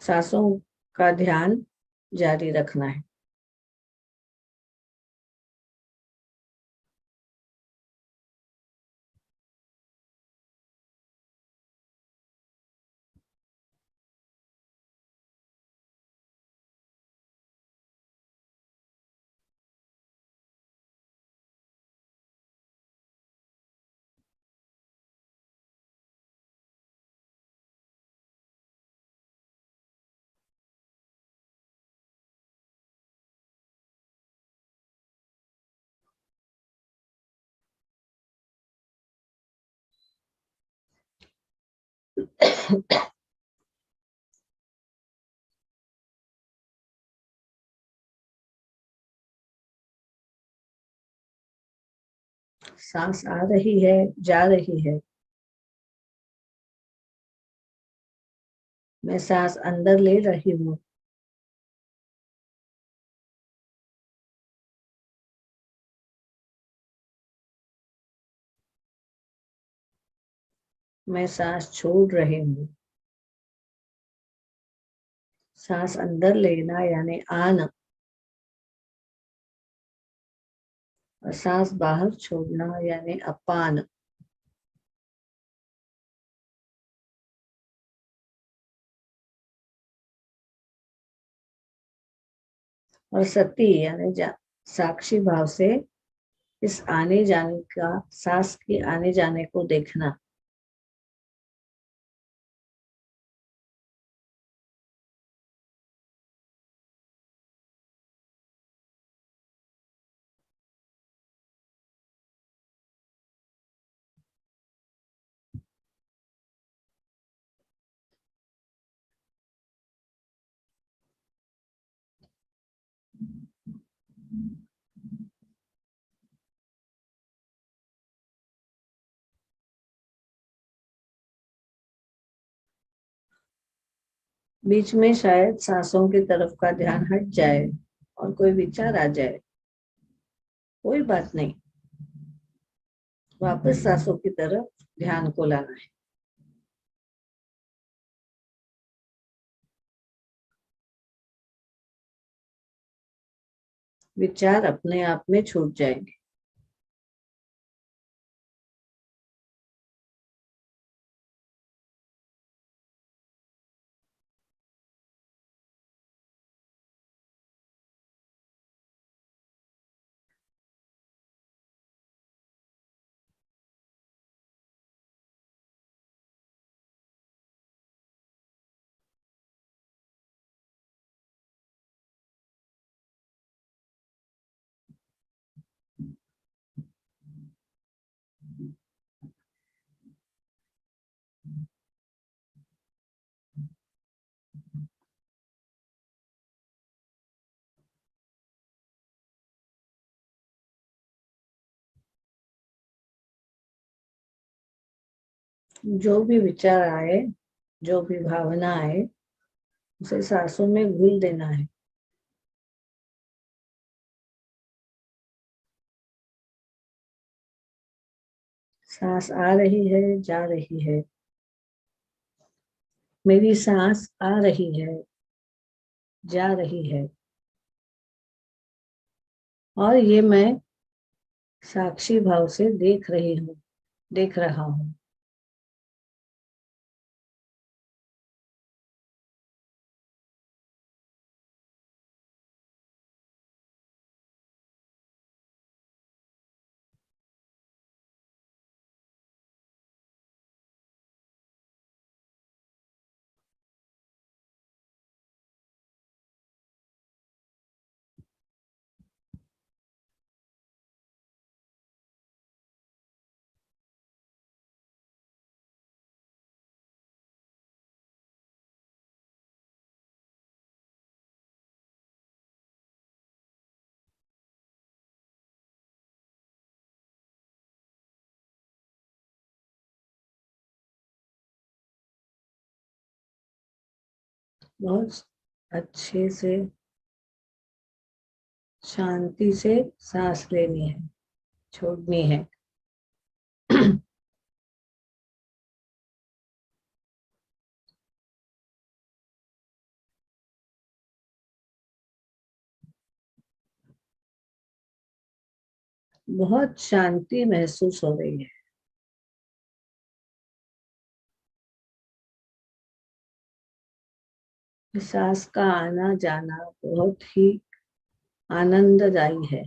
सांसों का ध्यान जारी रखना है। सांस आ रही है, जा रही है। मैं सांस अंदर ले रही हूँ, मैं सांस छोड़ रही हूँ। सांस अंदर लेना यानी आना, और सांस बाहर छोड़ना यानी अपान। और सती यानी साक्षी भाव से इस आने जाने का, सांस के आने जाने को देखना। बीच में शायद सांसों की तरफ का ध्यान हट जाए और कोई विचार आ जाए, कोई बात नहीं, वापस सांसों की तरफ ध्यान को लाना है। विचार अपने आप में छूट जाएंगे। जो भी विचार आए, जो भी भावना आए, उसे सांसों में घुल देना है। सांस आ रही है, जा रही है। मेरी सांस आ रही है, जा रही है, और ये मैं साक्षी भाव से देख रही हूँ, देख रहा हूँ। बहुत अच्छे से शांति से सांस लेनी है, छोड़नी है। बहुत शांति महसूस हो रही है। सांस का आना जाना बहुत ही आनंददायी है।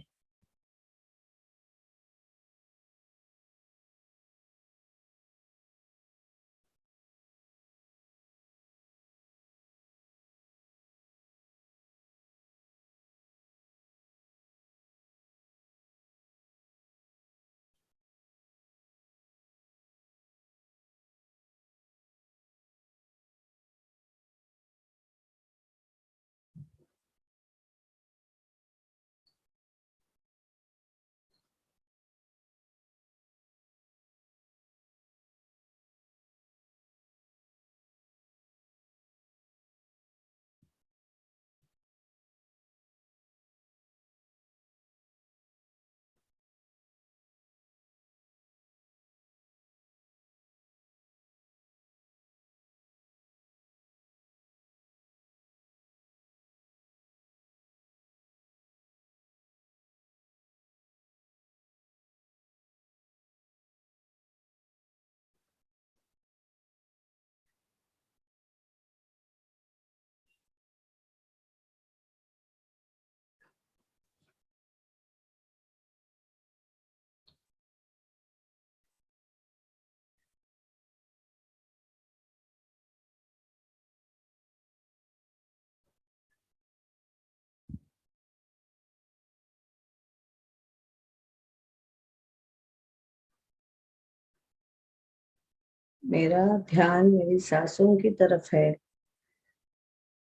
मेरा ध्यान मेरी सांसों की तरफ है।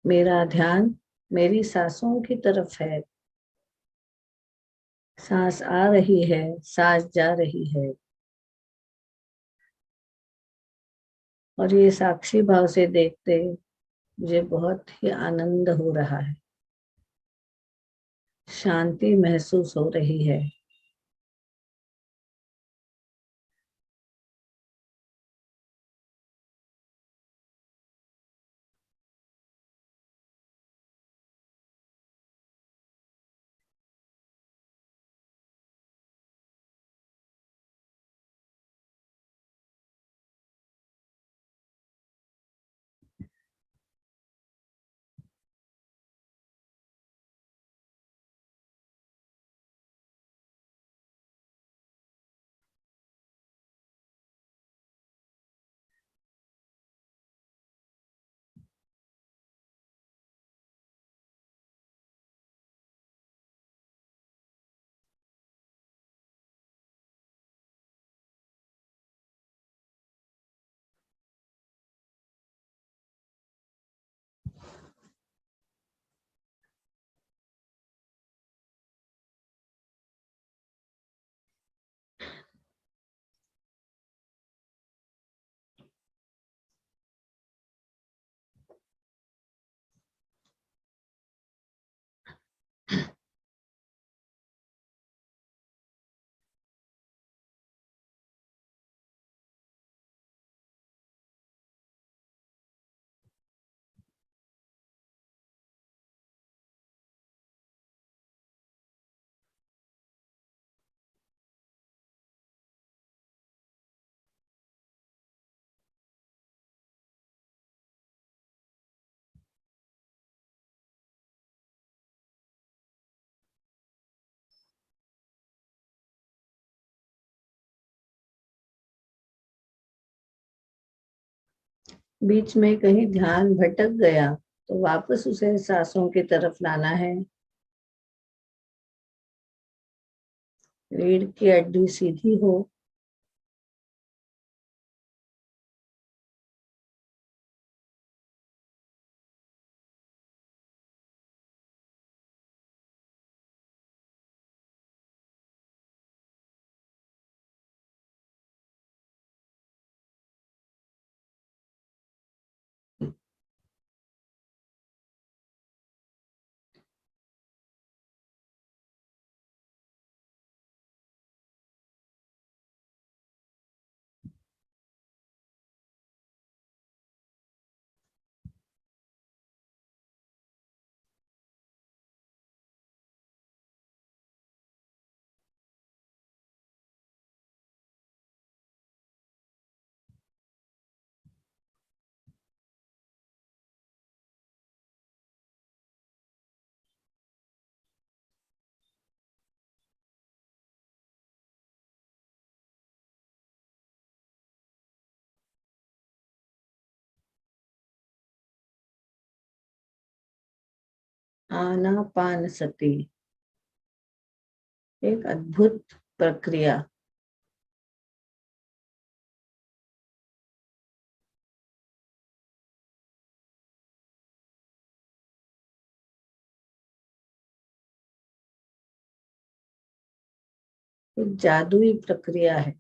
मेरा ध्यान मेरी सांसों की तरफ है। सांस आ रही है, सांस जा रही है, और ये साक्षी भाव से देखते मुझे बहुत ही आनंद हो रहा है। शांति महसूस हो रही है। बीच में कहीं ध्यान भटक गया तो वापस उसे सांसों की तरफ लाना है। रीढ़ की हड्डी सीधी हो। आनापानसति एक अद्भुत प्रक्रिया। एक जादुई प्रक्रिया है।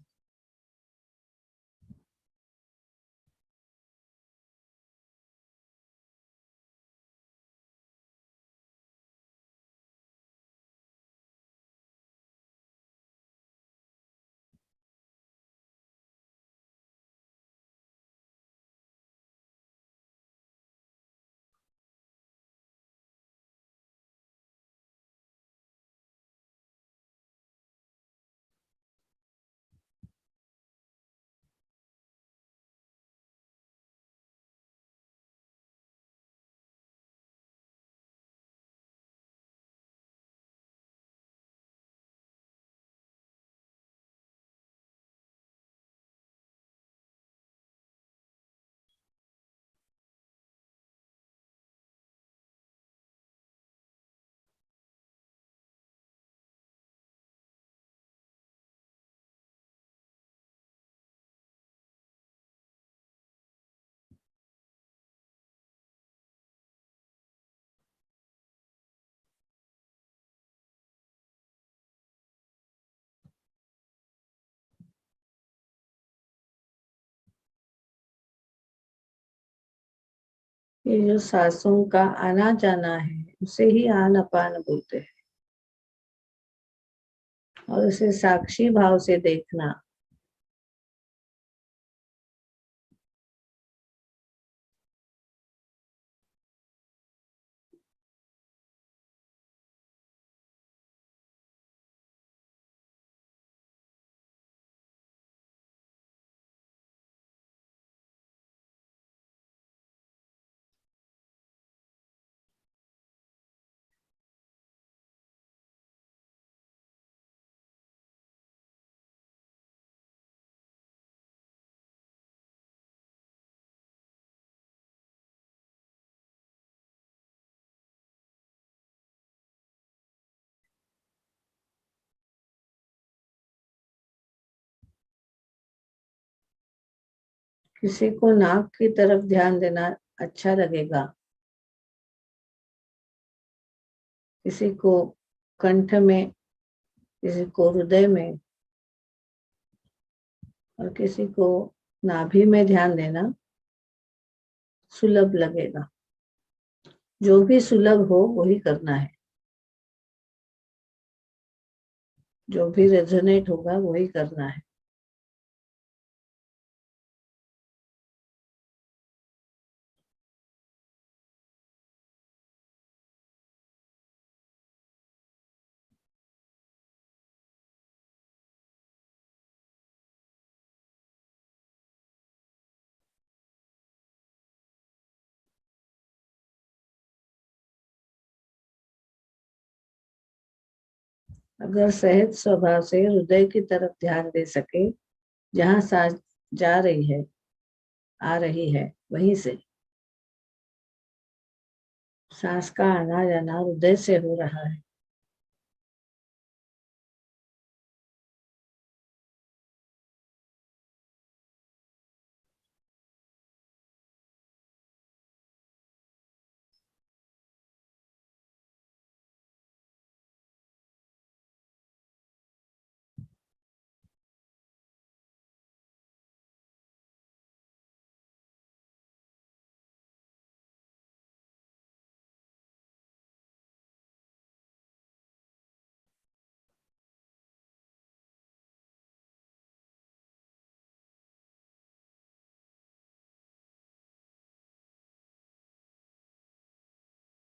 ये जो सांसों का आना जाना है उसे ही आनापान बोलते हैं। और उसे साक्षी भाव से देखना। किसी को नाक की तरफ ध्यान देना अच्छा लगेगा, किसी को कंठ में, किसी को हृदय में और किसी को नाभि में ध्यान देना सुलभ लगेगा। जो भी सुलभ हो वही करना है, जो भी रेजोनेट होगा वही करना है। अगर सहज स्वभाव से हृदय की तरफ ध्यान दे सके, जहाँ सांस जा रही है, आ रही है, वहीं से सांस का आना जाना हृदय से हो रहा है।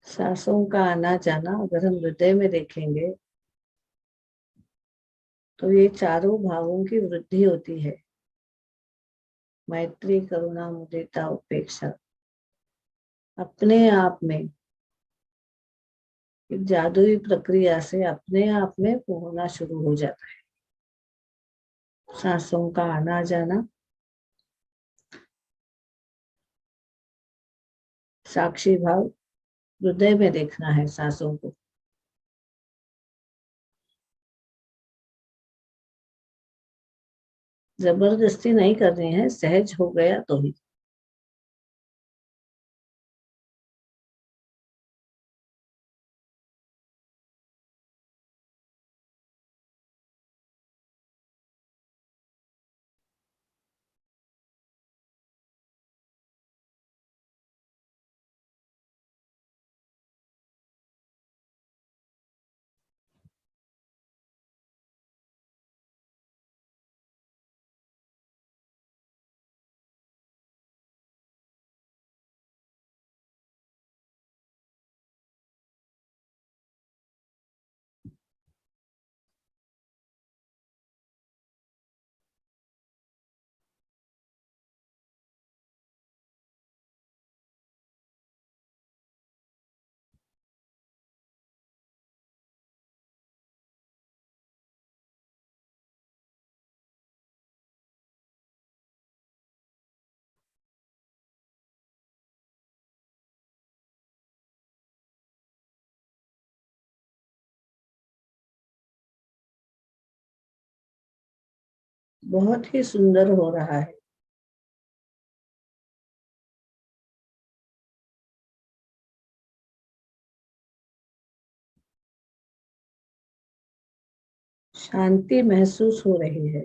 सांसों का आना जाना अगर हम हृदय में देखेंगे तो ये चारों भावों की वृद्धि होती है। मैत्री, करुणा, मुदिता, उपेक्षा अपने आप में एक जादुई प्रक्रिया से अपने आप में होना शुरू हो जाता है। सांसों का आना जाना साक्षी भाव हृदय में देखना है सांसों को। जबरदस्ती नहीं करनी है, सहज हो गया तो ही। बहुत ही सुंदर हो रहा है। शांति महसूस हो रही है।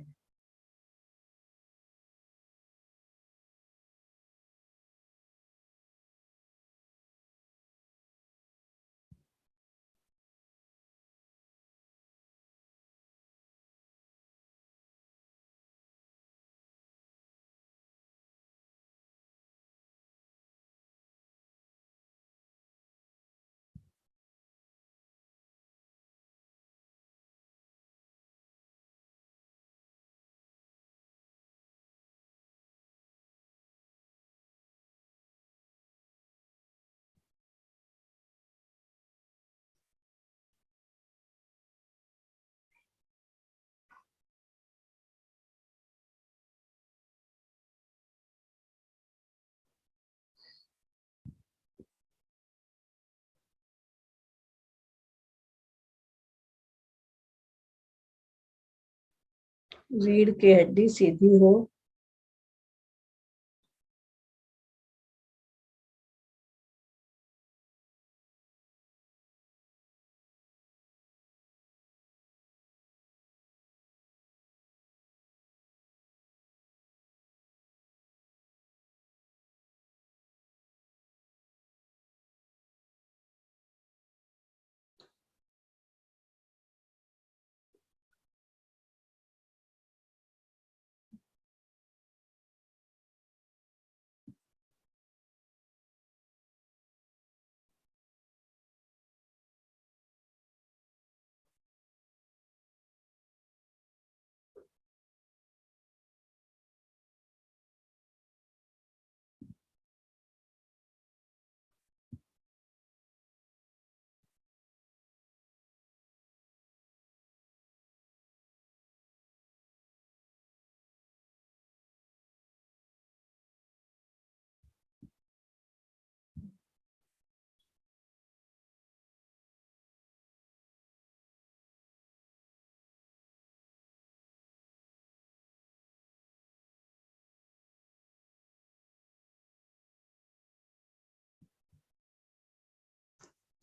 रीढ़ की हड्डी सीधी हो।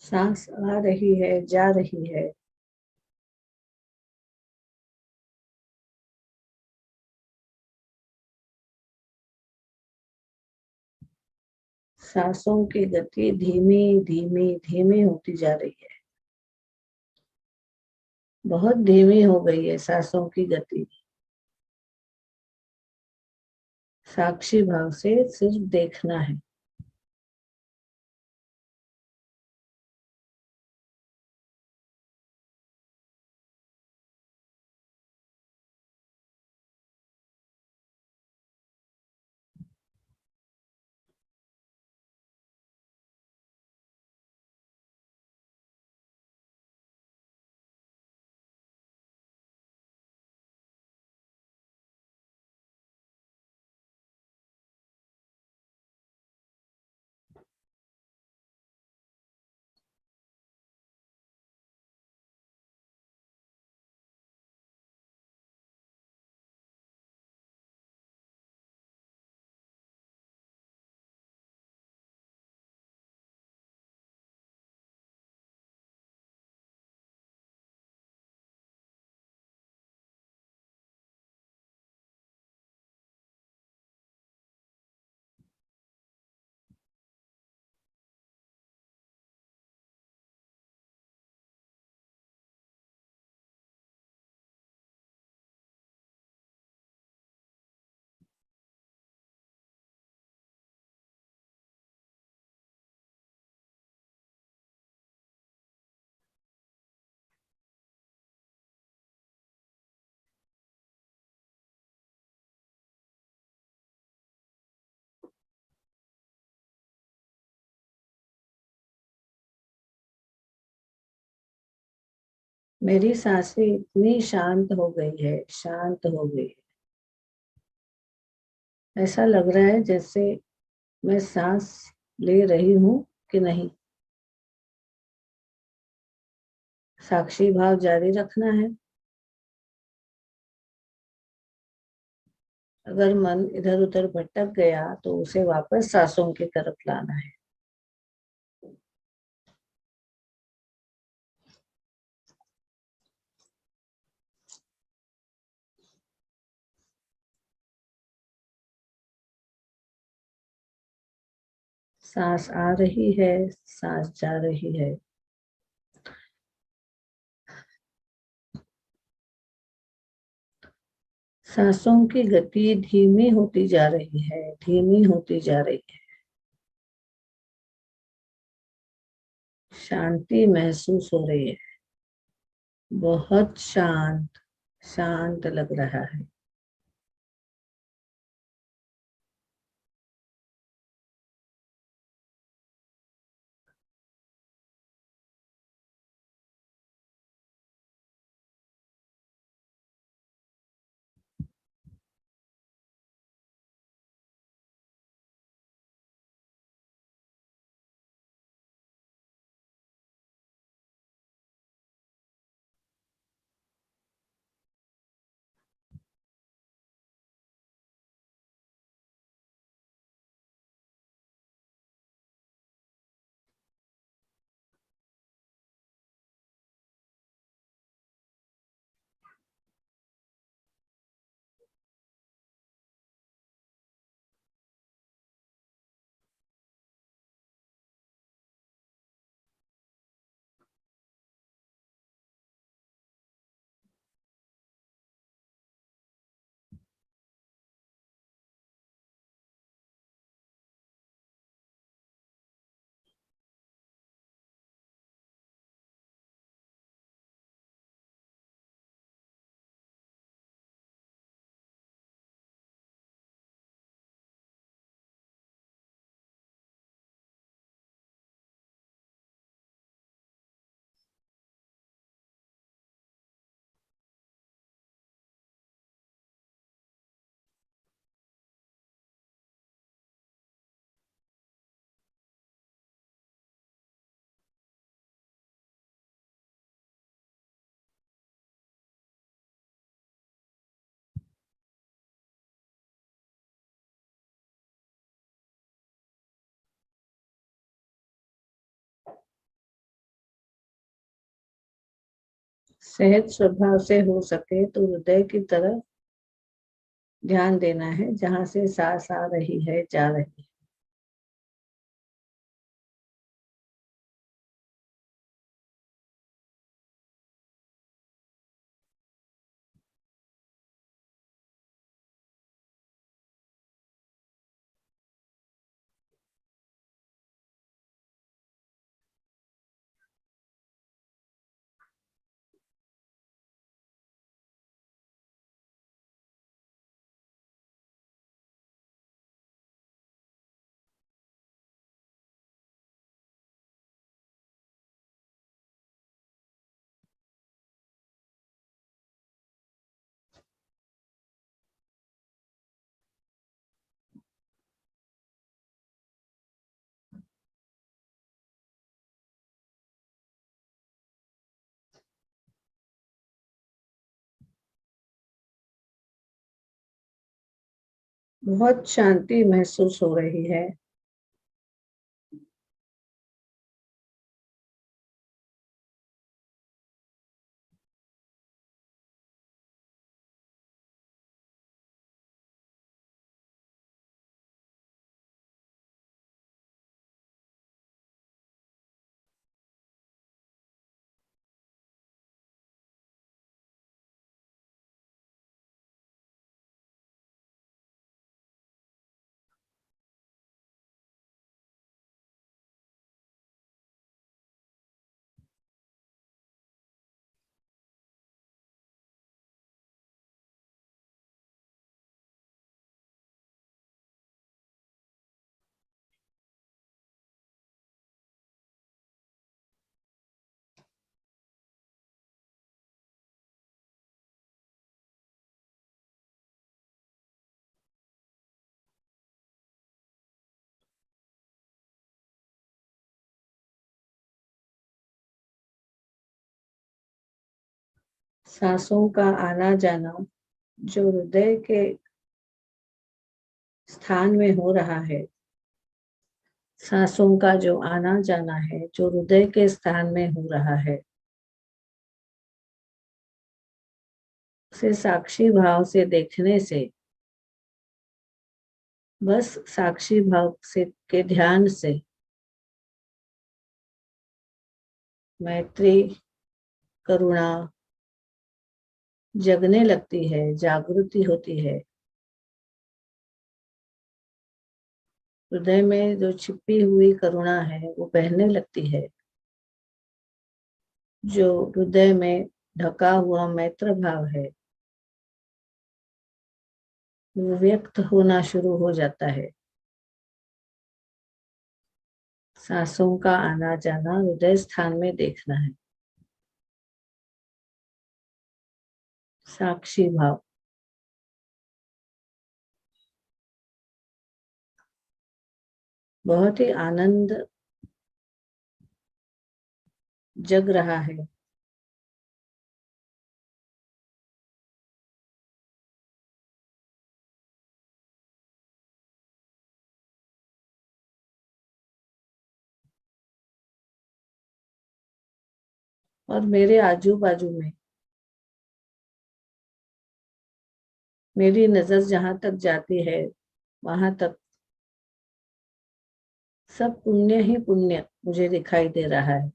सांस आ रही है, जा रही है। सांसों की गति धीमी धीमी धीमी होती जा रही है। बहुत धीमी हो गई है सांसों की गति। साक्षी भाव से सिर्फ देखना है। मेरी सांसें इतनी शांत हो गई है, शांत हो गई है। ऐसा लग रहा है जैसे मैं सांस ले रही हूँ कि नहीं। साक्षी भाव जारी रखना है। अगर मन इधर उधर भटक गया तो उसे वापस सांसों की तरफ लाना है। सांस आ रही है, सांस जा रही है। सांसों की गति धीमी होती जा रही है, धीमी होती जा रही है। शांति महसूस हो रही है। बहुत शांत, शांत लग रहा है। सहज स्वभाव से हो सके तो हृदय की तरफ ध्यान देना है, जहां से सांस आ रही है, जा रही है। बहुत शांति महसूस हो रही है। सांसों का आना जाना जो हृदय के स्थान में हो रहा है, सांसों का जो आना जाना है जो हृदय के स्थान में हो रहा है, उसे साक्षी भाव से देखने से, बस साक्षी भाव से के ध्यान से मैत्री, करुणा जगने लगती है, जागृति होती है। हृदय में जो छिपी हुई करुणा है वो बहने लगती है। जो हृदय में ढका हुआ मैत्र भाव है वो व्यक्त होना शुरू हो जाता है। सांसों का आना जाना हृदय स्थान में देखना है। साक्षी भाव बहुत ही आनंद जग रहा है। और मेरे आजू बाजू में मेरी नजर जहां तक जाती है वहां तक सब पुण्य ही पुण्य मुझे दिखाई दे रहा है।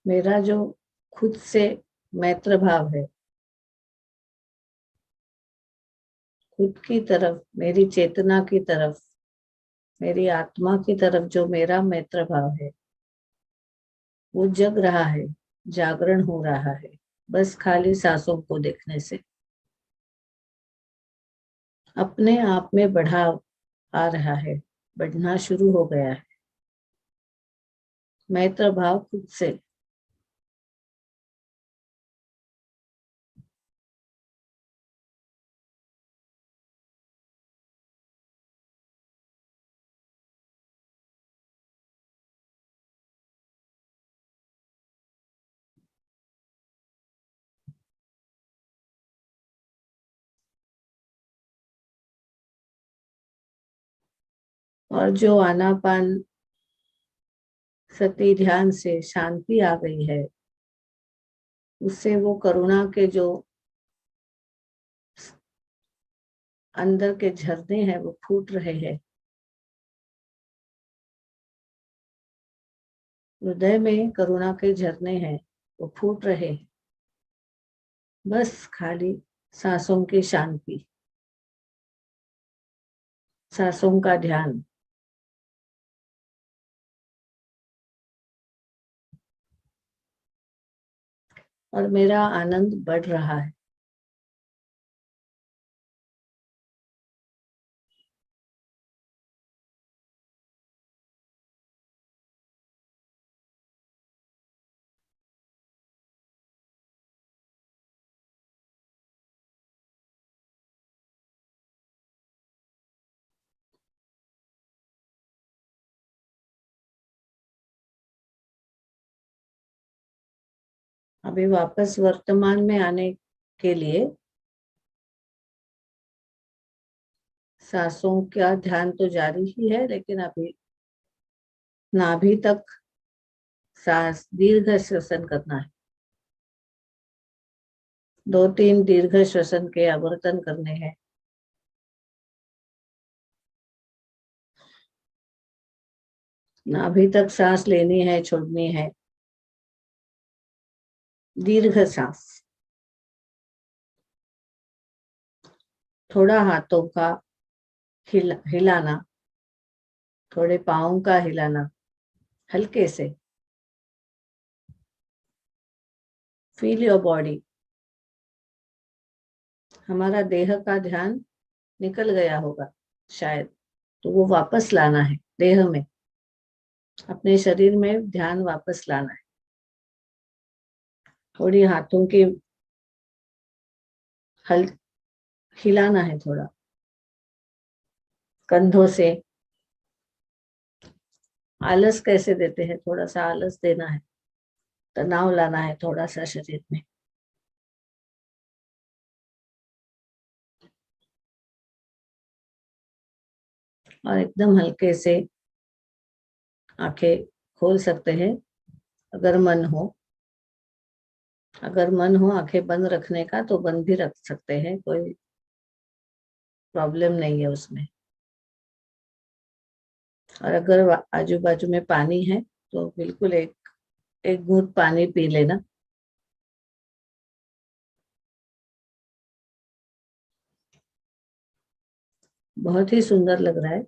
मेरा जो खुद से मैत्र भाव है, खुद की तरफ, मेरी चेतना की तरफ, मेरी आत्मा की तरफ जो मेरा मैत्र भाव है वो जग रहा है, जागरण हो रहा है, बस खाली सांसों को देखने से अपने आप में बढ़ाव आ रहा है, बढ़ना शुरू हो गया है। मैत्र भाव खुद से। और जो आनापान सती ध्यान से शांति आ गई है, उससे वो करुणा के जो अंदर के झरने हैं वो फूट रहे हैं। हृदय में करुणा के झरने हैं वो फूट रहे हैं। बस खाली सांसों की शांति, सांसों का ध्यान। और मेरा आनंद बढ़ रहा है। अभी वापस वर्तमान में आने के लिए सांसों का ध्यान तो जारी ही है, लेकिन अभी नाभि तक सांस दीर्घ श्वसन करना है। 2-3 दीर्घ श्वसन के आवर्तन करने हैं। नाभि तक सांस लेनी है, छोड़नी है, दीर्घ सांस। थोड़ा हाथों का हिलाना, थोड़े पाँव का हिलाना, हल्के से। Feel your body. हमारा देह का ध्यान निकल गया होगा शायद, तो वो वापस लाना है देह में, अपने शरीर में ध्यान वापस लाना है। थोड़ी हाथों की हिलाना है, थोड़ा कंधों से। आलस कैसे देते हैं, थोड़ा सा आलस देना है, तनाव लाना है थोड़ा सा शरीर में। और एकदम हल्के से आंखें खोल सकते हैं अगर मन हो। अगर मन हो आंखें बंद रखने का तो बंद भी रख सकते हैं, कोई प्रॉब्लम नहीं है उसमें। और अगर आजू बाजू में पानी है तो बिल्कुल एक घूंट पानी पी लेना। बहुत ही सुंदर लग रहा है।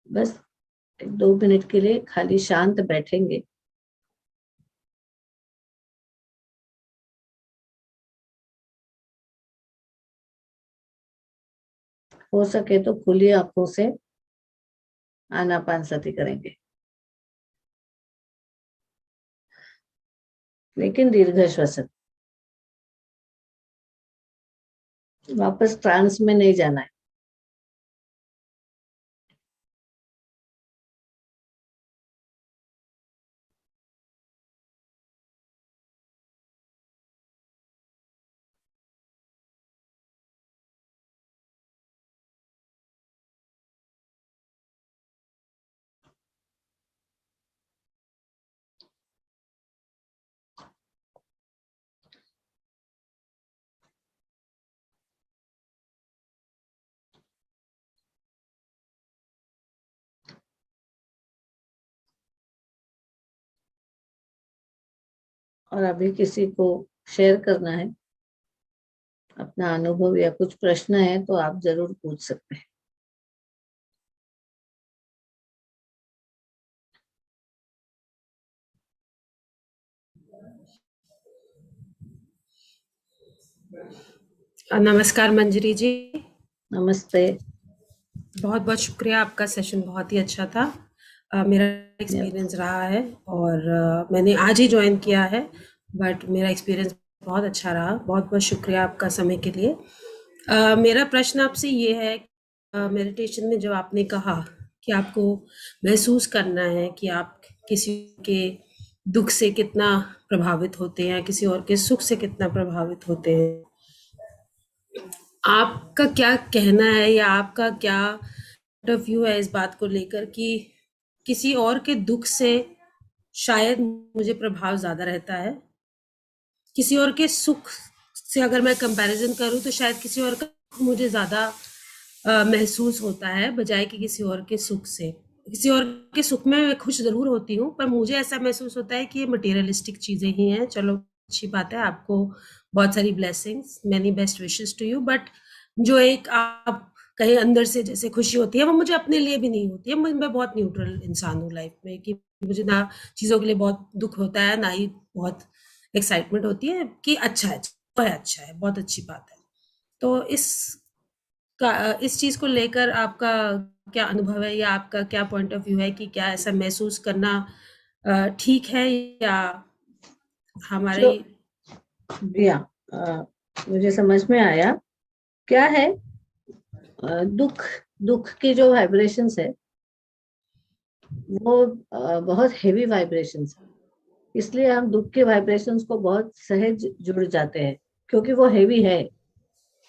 बस 1-2 मिनट के लिए खाली शांत बैठेंगे। हो सके तो खुली आंखों से आनापानसती करेंगे, लेकिन दीर्घ श्वसन। वापस ट्रांस में नहीं जाना है। और अभी किसी को शेयर करना है अपना अनुभव या कुछ प्रश्न है तो आप जरूर पूछ सकते हैं। नमस्कार मंजरी जी। नमस्ते। बहुत बहुत शुक्रिया, आपका सेशन बहुत ही अच्छा था। मेरा एक्सपीरियंस रहा है और मैंने आज ही ज्वाइन किया है, बट मेरा एक्सपीरियंस बहुत अच्छा रहा। बहुत बहुत शुक्रिया आपका समय के लिए। मेरा प्रश्न आपसे ये है, मेडिटेशन में जब आपने कहा कि आपको महसूस करना है कि आप किसी के दुख से कितना प्रभावित होते हैं, किसी और के सुख से कितना प्रभावित होते हैं, आपका क्या कहना है या आपका क्या पॉइंट ऑफ व्यू है इस बात को लेकर कि किसी और के दुख से शायद मुझे प्रभाव ज्यादा रहता है, किसी और के सुख से अगर मैं कंपैरिजन करूं तो शायद किसी और का मुझे ज्यादा महसूस होता है बजाय कि किसी और के सुख से। किसी और के सुख में मैं खुश जरूर होती हूँ, पर मुझे ऐसा महसूस होता है कि ये मटेरियलिस्टिक चीजें ही हैं। चलो अच्छी बात है, आपको बहुत सारी blessings, many best wishes to you, but जो एक आप कहीं अंदर से जैसे खुशी होती है वो मुझे अपने लिए भी नहीं होती है। मैं बहुत न्यूट्रल इंसान हूँ लाइफ में, कि मुझे ना चीजों के लिए बहुत दुख होता है, ना ही बहुत एक्साइटमेंट होती है कि अच्छा है, अच्छा है, बहुत अच्छी बात है। तो इस चीज को लेकर आपका क्या अनुभव है या आपका क्या पॉइंट ऑफ व्यू है कि क्या ऐसा महसूस करना ठीक है या हमारी। जो या मुझे समझ में आया क्या है। दुख दुख की जो वाइब्रेशंस है वो बहुत हेवी वाइब्रेशंस है, इसलिए हम दुख के वाइब्रेशंस को बहुत सहज जुड़ जाते हैं, क्योंकि वो हेवी है।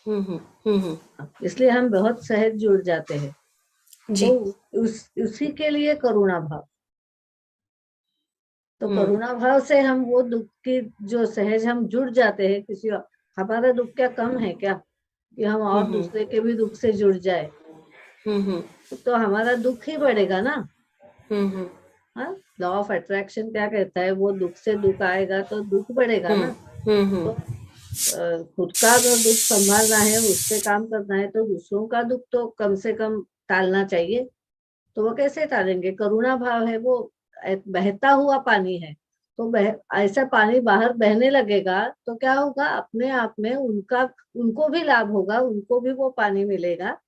हम्म। इसलिए हम बहुत सहज जुड़ जाते हैं। जी। तो उसी के लिए करुणा भाव। तो हम्म करुणा भाव से हम वो दुख की जो सहज हम जुड़ जाते हैं किसी और। हमारा दुख क्या कम है क्या कि हम और हम्म दूसरे के भी दुख से जुड़ जाए। हम्म तो हमारा दुख ही बढ़ेगा ना। हम्म हाँ, लॉ ऑफ अट्रैक्शन क्या कहता है, वो दुख से दुख आएगा तो दुख बढ़ेगा हम्म ना। तो हम्म खुद का अगर दुख संभालना है, उस पे काम करना है, तो दूसरों का दुख तो कम से कम टालना चाहिए। तो वो कैसे टालेंगे? करुणा भाव है वो, एक बहता हुआ पानी है। तो ऐसा पानी बाहर बहने लगेगा तो क्या होगा, अपने आप में उनका, उनको भी लाभ होगा, उनको भी वो पानी मिलेगा।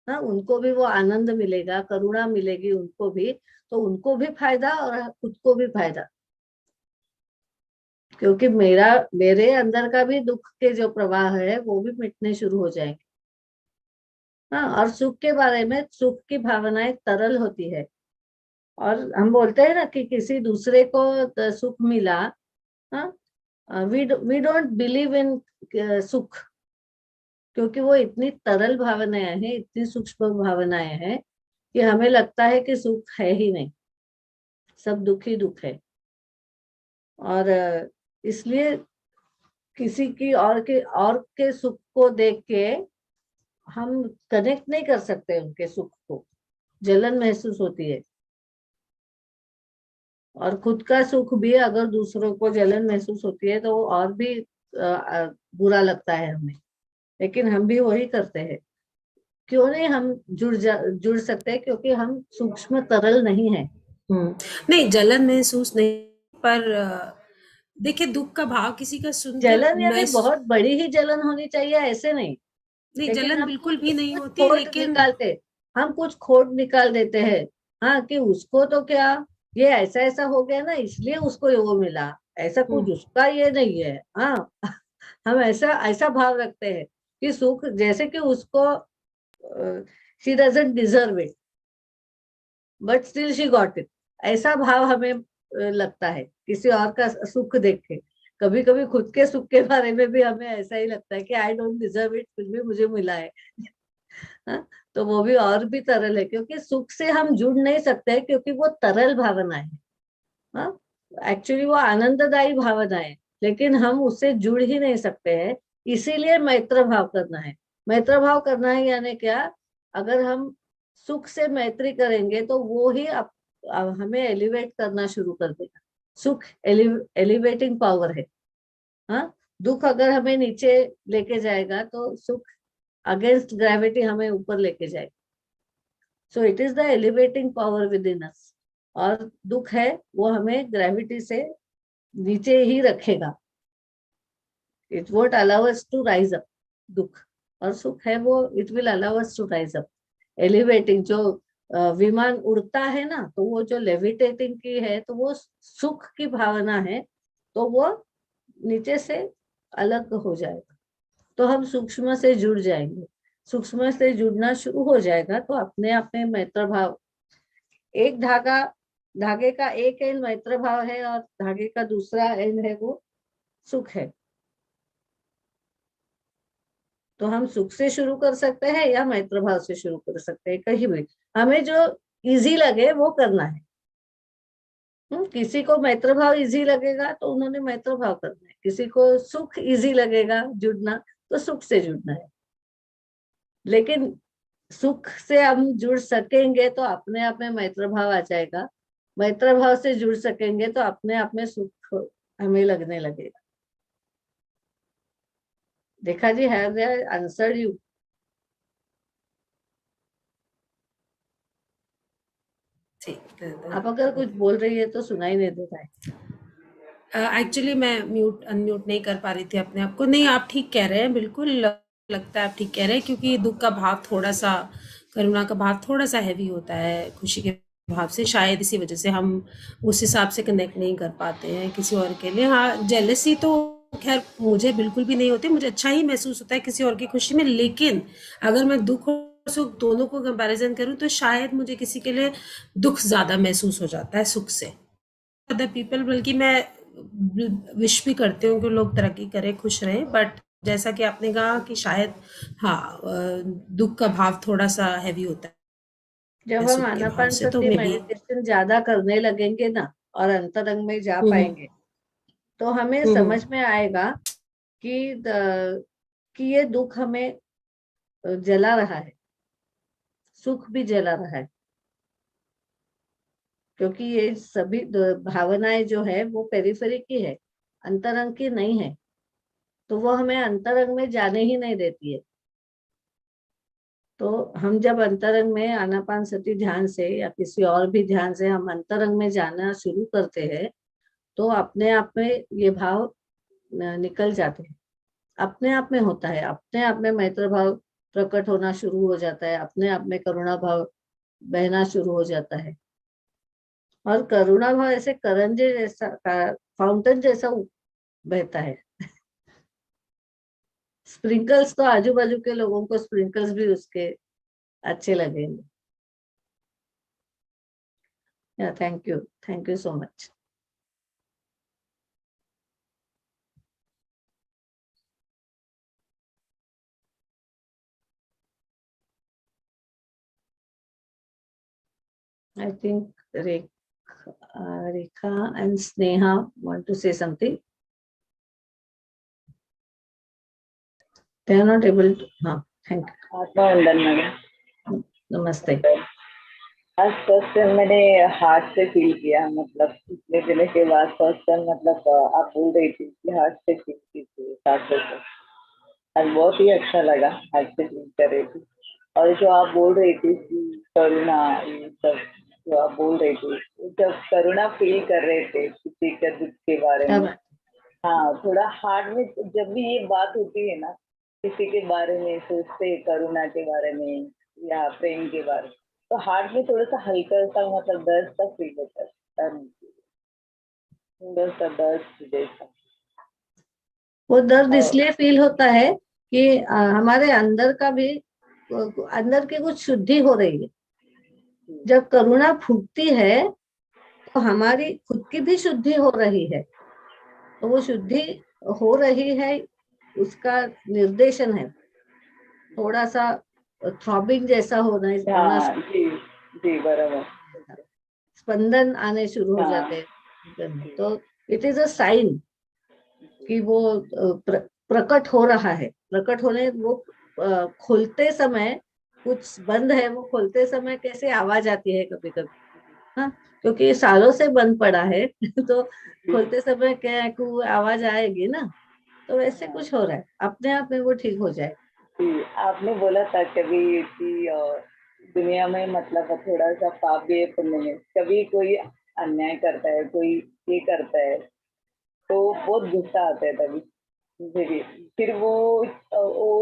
हाँ, उनको भी वो आनंद मिलेगा, करुणा मिलेगी उनको भी। तो उनको भी फायदा और खुद को भी फायदा, क्योंकि मेरे अंदर का भी दुख के जो प्रवाह है वो भी मिटने शुरू हो जाएंगे। हाँ, और सुख के बारे में, सुख की भावनाएं तरल होती है। और हम बोलते हैं ना कि किसी दूसरे को सुख मिला। हाँ, वी डोंट बिलीव इन सुख, क्योंकि वो इतनी तरल भावनाएं हैं, इतनी सूक्ष्म भावनाएं हैं कि हमें लगता है कि सुख है ही नहीं, सब दुख ही दुख है। और इसलिए किसी की और के सुख को देख के हम कनेक्ट नहीं कर सकते, उनके सुख को जलन महसूस होती है। और खुद का सुख भी अगर दूसरों को जलन महसूस होती है तो वो और भी बुरा लगता है हमें। लेकिन हम भी वही करते हैं। क्यों नहीं हम जुड़ सकते हैं? क्योंकि हम सूक्ष्म तरल नहीं है। नहीं, जलन महसूस नहीं, पर देखिए दुख का भाव किसी का सुनकर जलन यानी मैं बहुत बड़ी ही जलन होनी चाहिए, ऐसे नहीं। नहीं, लेकिन जलन हम बिल्कुल कुछ भी नहीं कुछ होती, खोट लेकिन निकालते, हम कुछ खोट निकाल देते हैं। हाँ, कि उसको तो क्या, ये ऐसा ऐसा हो गया ना, इसलिए उसको ये वो मिला, ऐसा कुछ हम्म उसका ये नहीं है। हाँ, हम ऐसा ऐसा भाव रखते हैं कि सुख जैसे कि उसको, she doesn't deserve it but still she got it, ऐसा भाव हमें लगता है किसी और का सुख देख के। कभी कभी खुद के सुख के बारे में भी हमें ऐसा ही लगता है कि आई डोंट डिजर्व इट, फिर भी मुझे मिला है। हाँ, तो वो भी और भी तरल है, क्योंकि सुख से हम जुड़ नहीं सकते, क्योंकि वो तरल भावना है। हाँ, एक्चुअली वो आनंददायी भावना है, लेकिन हम उससे जुड़ ही नहीं सकते हैं। इसीलिए मैत्र भाव करना है। मैत्र भाव करना है यानी क्या? अगर हम सुख से मैत्री करेंगे तो वो ही हमें एलिवेट करना शुरू कर देगा। सुख एलिवेटिंग पावर है। हाँ, दुख अगर हमें नीचे लेके जाएगा तो सुख अगेंस्ट ग्रेविटी हमें ऊपर लेके जाएगा। So it is the elevating power within us. और दुख है वो हमें ग्रेविटी से नीचे ही रखेगा। It won't allow us to rise up. दुख और सुख है वो, it will allow us to rise up. Elevating जो विमान उड़ता है ना, तो वो जो लेविटेटिंग की है, तो वो सुख की भावना है। तो वो नीचे से अलग हो जाएगा, तो हम सूक्ष्म से जुड़ जाएंगे। सूक्ष्म से जुड़ना शुरू हो जाएगा तो अपने आप में मैत्र भाव, एक धागे का एक एंड मैत्र भाव है और धागे का दूसरा एंड है वो सुख है। तो हम सुख से शुरू कर सकते हैं या मैत्र भाव से शुरू कर सकते हैं, कहीं भी हमें जो इजी लगे वो करना है। किसी को मैत्र भाव इजी लगेगा तो उन्होंने मैत्र भाव करना है, किसी को सुख इजी लगेगा जुड़ना तो सुख से जुड़ना है। लेकिन सुख से हम जुड़ सकेंगे तो अपने आप में मैत्र भाव आ जाएगा। मैत्र भाव से जुड़ सकेंगे तो अपने आप में सुख हमें लगने लगेगा। देखा जी, हैव आई आंसर्ड यू? ठीक आप अगर कुछ बोल रही है तो सुनाई नहीं दे रहा है। एक्चुअली मैं म्यूट अनम्यूट नहीं कर पा रही थी अपने आप को। नहीं, आप ठीक कह रहे हैं, बिल्कुल लगता है आप ठीक कह रहे हैं, क्योंकि दुख का भाव थोड़ा सा, करुणा का भाव थोड़ा सा हैवी होता है खुशी के भाव से, शायद इसी वजह से हम उस हिसाब से कनेक्ट नहीं कर पाते हैं किसी और के लिए। हाँ, जेलसी तो खैर मुझे बिल्कुल भी नहीं होती, मुझे अच्छा ही महसूस होता है किसी और की खुशी में। लेकिन अगर मैं दुख और सुख दोनों को कंपैरिजन करूं तो शायद मुझे किसी के लिए दुख ज्यादा महसूस हो जाता है सुख से, अदर पीपल। बल्कि मैं विश भी करती हूँ कि लोग तरक्की करें, खुश रहें, बट जैसा कि आपने कहा कि शायद हाँ, दुख का भाव थोड़ा सा हैवी होता है जब हम सुख के भाव से, तो आनापानसति मे बी। मेडिटेशन ज्यादा करने लगेंगे ना, और अंतरंग में जा हम्म पाएंगे, तो हमें हम्म समझ में आएगा कि कि ये दुख हमें जला रहा है, सुख भी जला रहा है, क्योंकि ये सभी भावनाएं जो है वो पेरिफेरी की है, अंतरंग की नहीं है, तो वो हमें अंतरंग में जाने ही नहीं देती है। तो हम जब अंतरंग में आनापानसति ध्यान से या किसी और भी ध्यान से हम अंतरंग में जाना शुरू करते हैं, तो अपने आप में ये भाव निकल जाते हैं, अपने आप में होता है, अपने आप में मैत्र भाव प्रकट होना शुरू हो जाता है, अपने आप में करुणा भाव बहना शुरू हो जाता है। और करुणा भाव ऐसे करंजे जैसा, फाउंटेन जैसा बहता है। स्प्रिंकल्स तो आजू बाजू के लोगों को स्प्रिंकल्स भी उसके अच्छे लगेंगे। या thank you so much. I think Rekha and Sneha want to say something. They are not able to. हाँ, thank you. आत्मवंदन मैडम, नमस्ते। आज फर्स्ट टाइम मैंने हार्ट से फील किया, मतलब इतने दिनों के बाद फर्स्ट टाइम, मतलब आप बोल रही थी कि हार्ट से फील कीजिए सांसों को, आज बहुत ही अच्छा लगा हार्ट से फील कर रही थी। और जो आप बोल रही थी कि करुणा, ये सब जो आप बोल रही थी, जब करुणा फील कर रहे थे किसी के दुख के बारे में, हाँ थोड़ा हार्ट में जब भी ये बात होती है ना, किसी के बारे में सोचते, करुणा के बारे में या प्रेम के बारे में, तो हार्ट में थोड़ा सा हल्का सा, मतलब दर्द सा फील होता है, थोड़ा सा दर्द जैसा। वो दर्द इसलिए फील होता है कि हमारे अंदर का भी, अंदर की कुछ शुद्धि हो रही है। जब करुणा फूटती है तो हमारी खुद की भी शुद्धि हो रही है, तो वो शुद्धि हो रही है, उसका निर्देशन है। थोड़ा सा थ्रॉबिंग जैसा होना, हाँ जी जी, बराबर, स्पंदन आने शुरू हो जाते हैं। तो इट इज अ साइन कि वो प्रकट हो रहा है। प्रकट होने, वो खोलते समय कुछ बंद है, वो खोलते समय कैसे आवाज आती है कभी कभी, हाँ, क्योंकि सालों से बंद पड़ा है तो खोलते समय क्या को आवाज आएगी ना, तो वैसे कुछ हो रहा है, अपने आप में वो ठीक हो जाए। जी। आपने बोला था कभी कि दुनिया में मतलब थोड़ा सा पाप भी है, पुण्य है, कभी कोई अन्याय करता है, कोई ये करता है, तो बहुत गुस्सा आता है तभी भी। फिर वो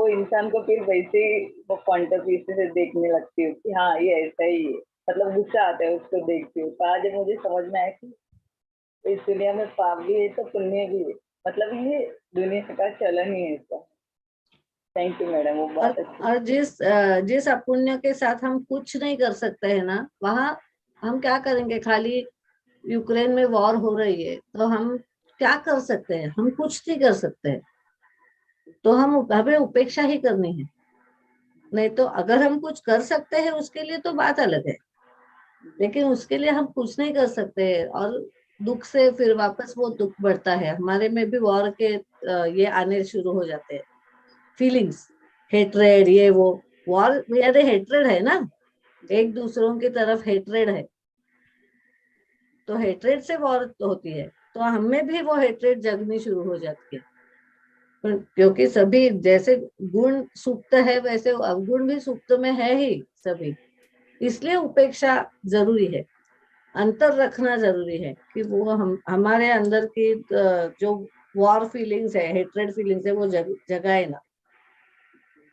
इंसान को फिर वैसे वो पॉइंट ऑफ व्यू से देखने लगती हूँ कि हाँ ये ऐसा ही है, मतलब गुस्सा आता है उसको देखती हूँ। तो आज मुझे समझ में आया कि इस दुनिया में पाप भी है तो पुण्य भी है, मतलब ये दुनिया का चलन ही है इसका। थैंक यू मैडम, वो बात अच्छी। और जिस अपुण्य के साथ हम कुछ नहीं कर सकते हैं ना, वहां हम क्या करेंगे? खाली यूक्रेन में वॉर हो रही है, तो हम क्या कर सकते हैं? हम कुछ नहीं कर सकते हैं, तो हमें उपेक्षा ही करनी है। नहीं तो अगर हम कुछ कर सकते हैं उसके लिए तो बात अलग है, लेकिन उसके लिए हम कुछ नहीं कर सकते। और दुख से फिर वापस वो दुख बढ़ता है, हमारे में भी वॉर के ये आने शुरू हो जाते हैं फीलिंग्स, हेट्रेड, ये वो। वॉर यानी हेट्रेड है ना, एक दूसरों की तरफ हेट्रेड है, तो हेट्रेड से वॉर होती है, तो हमें भी वो हेट्रेड जगनी शुरू हो जाती है। क्योंकि सभी जैसे गुण सुप्त है, वैसे अवगुण भी सुप्त में है ही सभी, इसलिए उपेक्षा जरूरी है, अंतर रखना जरूरी है कि वो हमारे अंदर की जो वॉर फीलिंग्स है, हेट्रेड फीलिंग्स है, वो जगाए ना,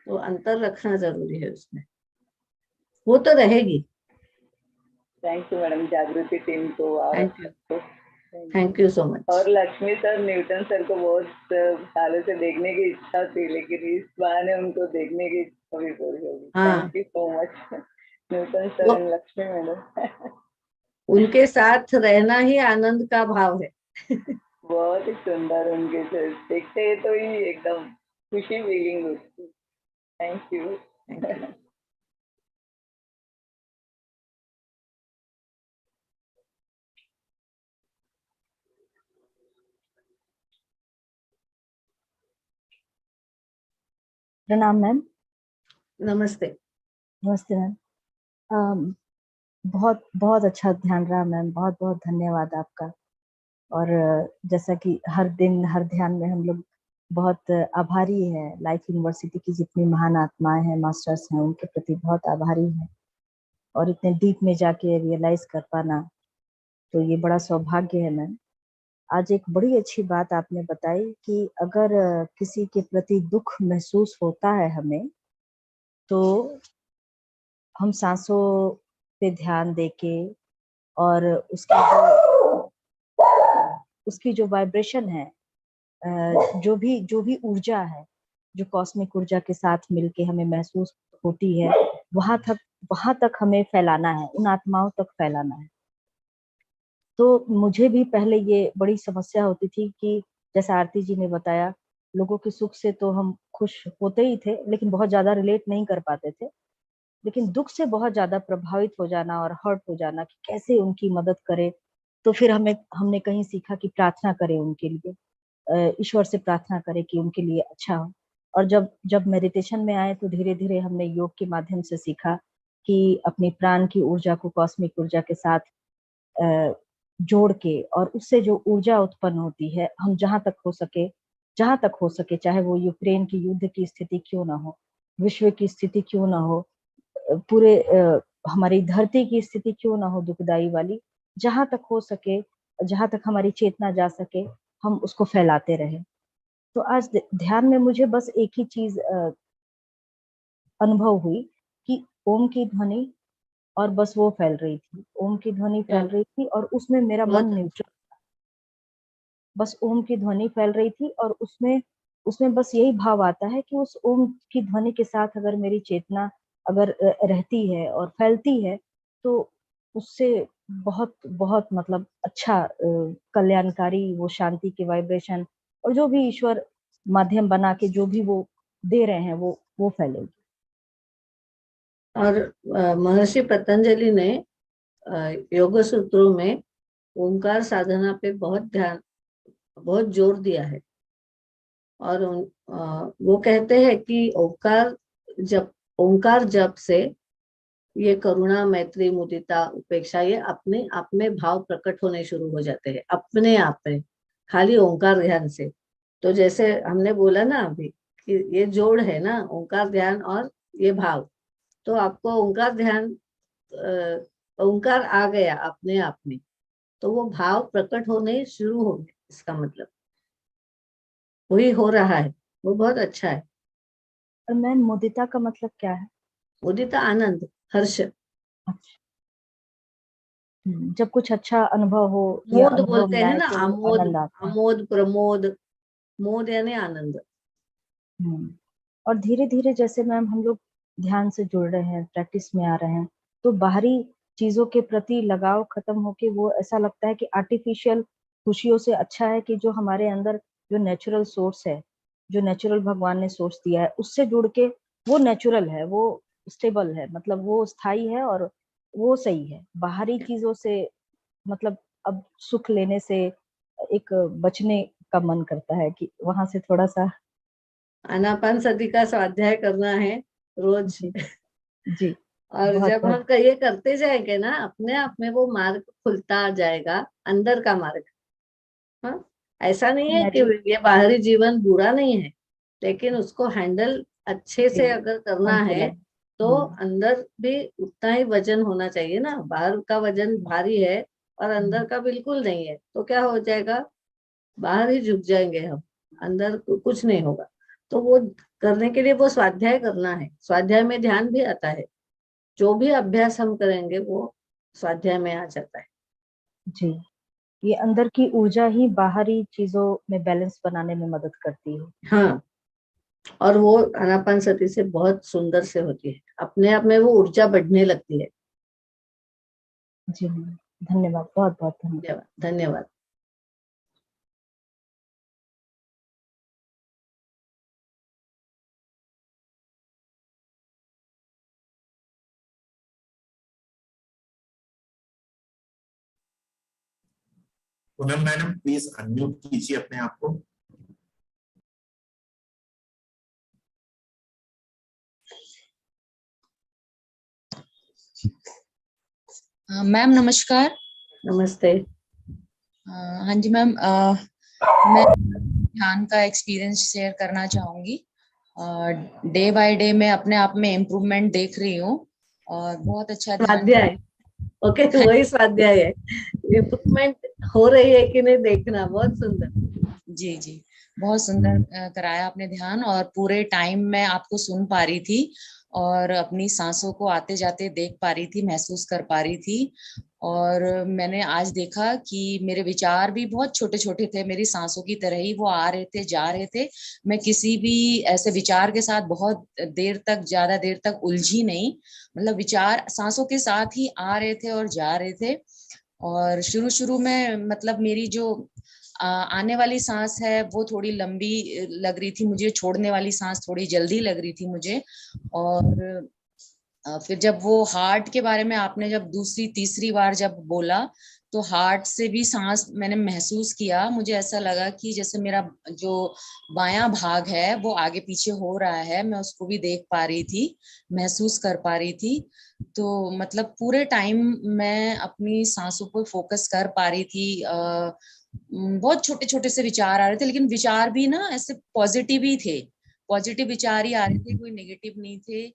तो अंतर रखना जरूरी है उसमें, वो तो रहेगी। थैंक यू मैडम, जागृति टीम को और थैंक यू सो मच। और लक्ष्मी सर, न्यूटन सर को बहुत सालों से देखने की इच्छा थी, लेकिन इस बहाने उनको देखने की इच्छा भी पूरी होगी। हाँ, thank you so much Newton sir and Lakshmi madam. उनके साथ रहना ही आनंद का भाव है। बहुत ही सुंदर, उनके से देखते हैं तो ही एकदम खुशी फीलिंग होती। Thank you. Thank you. प्रणाम मैम। नमस्ते। नमस्ते मैम। अम, बहुत बहुत अच्छा ध्यान रहा मैम, बहुत बहुत धन्यवाद आपका। और जैसा कि हर दिन हर ध्यान में हम लोग बहुत आभारी हैं, लाइफ यूनिवर्सिटी की जितनी महान आत्माएं हैं, मास्टर्स हैं, उनके प्रति बहुत आभारी हैं। और इतने डीप में जाके रियलाइज कर पाना, तो ये बड़ा सौभाग्य है मैम। आज एक बड़ी अच्छी बात आपने बताई कि अगर किसी के प्रति दुख महसूस होता है हमें, तो हम सांसों पे ध्यान देके और उसकी जो वाइब्रेशन है, जो भी ऊर्जा है, जो कॉस्मिक ऊर्जा के साथ मिलके हमें महसूस होती है, वहां तक हमें फैलाना है, उन आत्माओं तक फैलाना है। तो मुझे भी पहले ये बड़ी समस्या होती थी कि जैसा आरती जी ने बताया, लोगों के सुख से तो हम खुश होते ही थे, लेकिन बहुत ज्यादा रिलेट नहीं कर पाते थे। लेकिन दुख से बहुत ज्यादा प्रभावित हो जाना और हर्ट हो जाना कि कैसे उनकी मदद करें, तो फिर हमने कहीं सीखा कि प्रार्थना करें उनके लिए, ईश्वर से प्रार्थना करें कि उनके लिए अच्छा हो। और जब जब मेडिटेशन में आए तो धीरे धीरे हमने योग के माध्यम से सीखा कि अपनी प्राण की ऊर्जा को कॉस्मिक ऊर्जा के साथ जोड़ के, और उससे जो ऊर्जा उत्पन्न होती है, हम जहां तक हो सके, चाहे वो यूक्रेन की युद्ध की स्थिति क्यों ना हो, विश्व की स्थिति क्यों ना हो, पूरे हमारी धरती की स्थिति क्यों ना हो दुखदाई वाली, जहां तक हो सके, जहां तक हमारी चेतना जा सके, हम उसको फैलाते रहे। तो आज ध्यान में मुझे बस एक ही चीज अनुभव हुई कि ओम की ध्वनि, और बस वो फैल रही थी, ओम की ध्वनि फैल रही थी, और उसमें मेरा मन न्यूट्रल, बस ओम की ध्वनि फैल रही थी। और उसमें बस यही भाव आता है कि उस ओम की ध्वनि के साथ अगर मेरी चेतना अगर रहती है और फैलती है, तो उससे बहुत बहुत मतलब अच्छा कल्याणकारी वो शांति के वाइब्रेशन, और जो भी ईश्वर माध्यम बना के जो भी वो दे रहे हैं, वो फैलेगी। और महर्षि पतंजलि ने योग सूत्रों में ओंकार साधना पे बहुत जोर दिया है। और वो कहते हैं कि ओंकार जप से ये करुणा, मैत्री, मुदिता, उपेक्षा, ये अपने आप में भाव प्रकट होने शुरू हो जाते हैं, अपने आप में, खाली ओंकार ध्यान से। तो जैसे हमने बोला ना अभी कि ये जोड़ है ना, ओंकार ध्यान और ये भाव, तो आपको ओंकार ध्यान, ओंकार आ गया अपने आप में, तो वो भाव प्रकट होने शुरू हो गए, इसका मतलब वही हो रहा है, वो बहुत अच्छा है। और मैम, मुदिता का मतलब क्या है? मुदिता आनंद, हर्ष। अच्छा। जब कुछ अच्छा अनुभव हो या मोद अनुभव बोलते में हैं आए ना, तो आमोद, आनंद आता है। आमोद, प्रमोद, मोद यानी आनंद। और धीरे धीरे जैसे मैम हम लोग ध्यान से जुड़ रहे हैं, प्रैक्टिस में आ रहे हैं, तो बाहरी चीजों के प्रति लगाव खत्म होके वो ऐसा लगता है कि आर्टिफिशियल खुशियों से अच्छा है कि जो हमारे अंदर जो नेचुरल सोर्स है, जो नेचुरल भगवान ने सोर्स दिया है, उससे जुड़ के, वो नेचुरल है, वो स्टेबल है, मतलब वो स्थायी है, और वो सही है। बाहरी चीजों से मतलब अब सुख लेने से एक बचने का मन करता है कि वहां से थोड़ा सा। आनापान सती का स्वाध्याय करना है रोज। जी जी। और बहुत जब हम बहुत। ये करते जाएंगे ना, अपने आप में वो मार्ग खुलता जाएगा, अंदर का मार्ग। हाँ, ऐसा नहीं है कि इमेजिन। ये बाहरी जीवन बुरा नहीं है, लेकिन उसको हैंडल अच्छे जी। से अगर करना है, संतुलन। तो अंदर भी उतना ही वजन होना चाहिए ना। बाहर का वजन भारी है और अंदर का बिल्कुल नहीं है, तो क्या हो जाएगा, बाहर ही झुक जाएंगे हम, अंदर कुछ नहीं होगा। तो वो करने के लिए वो स्वाध्याय करना है। स्वाध्याय में ध्यान भी आता है, जो भी अभ्यास हम करेंगे वो स्वाध्याय में आ जाता है। जी। ये अंदर की ऊर्जा ही बाहरी चीजों में बैलेंस बनाने में मदद करती है। हाँ, और वो आनापान सती से बहुत सुंदर से होती है, अपने आप में वो ऊर्जा बढ़ने लगती है। जी मैम, धन्यवाद, बहुत बहुत धन्यवाद। धन्यवाद, धन्यवाद। पूनम मैडम, प्लीज अनम्यूट कीजिए अपने आप को। मैम नमस्कार। नमस्ते। हाँ जी मैम, मैं ध्यान का एक्सपीरियंस शेयर करना चाहूंगी। डे बाय डे मैं अपने आप में इम्प्रूवमेंट देख रही हूँ और बहुत अच्छा ध्यान स्वाध्याय, ओके, वही स्वाध्याय है। इम्प्रूवमेंट हो रही है कि नहीं देखना, बहुत सुंदर। जी जी, बहुत सुंदर कराया आपने ध्यान, और पूरे टाइम मैं आपको सुन पा रही थी और अपनी सांसों को आते जाते देख पा रही थी, महसूस कर पा रही थी। और मैंने आज देखा कि मेरे विचार भी बहुत छोटे छोटे थे, मेरी सांसों की तरह ही वो आ रहे थे, जा रहे थे। मैं किसी भी ऐसे विचार के साथ बहुत देर तक, ज्यादा देर तक उलझी नहीं। मतलब विचार सांसों के साथ ही आ रहे थे और जा रहे थे। और शुरू शुरू में मतलब मेरी जो आने वाली सांस है वो थोड़ी लंबी लग रही थी मुझे, छोड़ने वाली सांस थोड़ी जल्दी लग रही थी मुझे। और फिर जब वो हार्ट के बारे में आपने जब दूसरी तीसरी बार जब बोला, तो हार्ट से भी सांस मैंने महसूस किया। मुझे ऐसा लगा कि जैसे मेरा जो बायां भाग है वो आगे पीछे हो रहा है, मैं उसको भी देख पा रही थी, महसूस कर पा रही थी। तो मतलब पूरे टाइम मैं अपनी सांसों पर फोकस कर पा रही थी। बहुत छोटे छोटे से विचार आ रहे थे, लेकिन विचार भी ना ऐसे पॉजिटिव ही थे, पॉजिटिव विचार ही आ रहे थे, कोई नेगेटिव नहीं थे।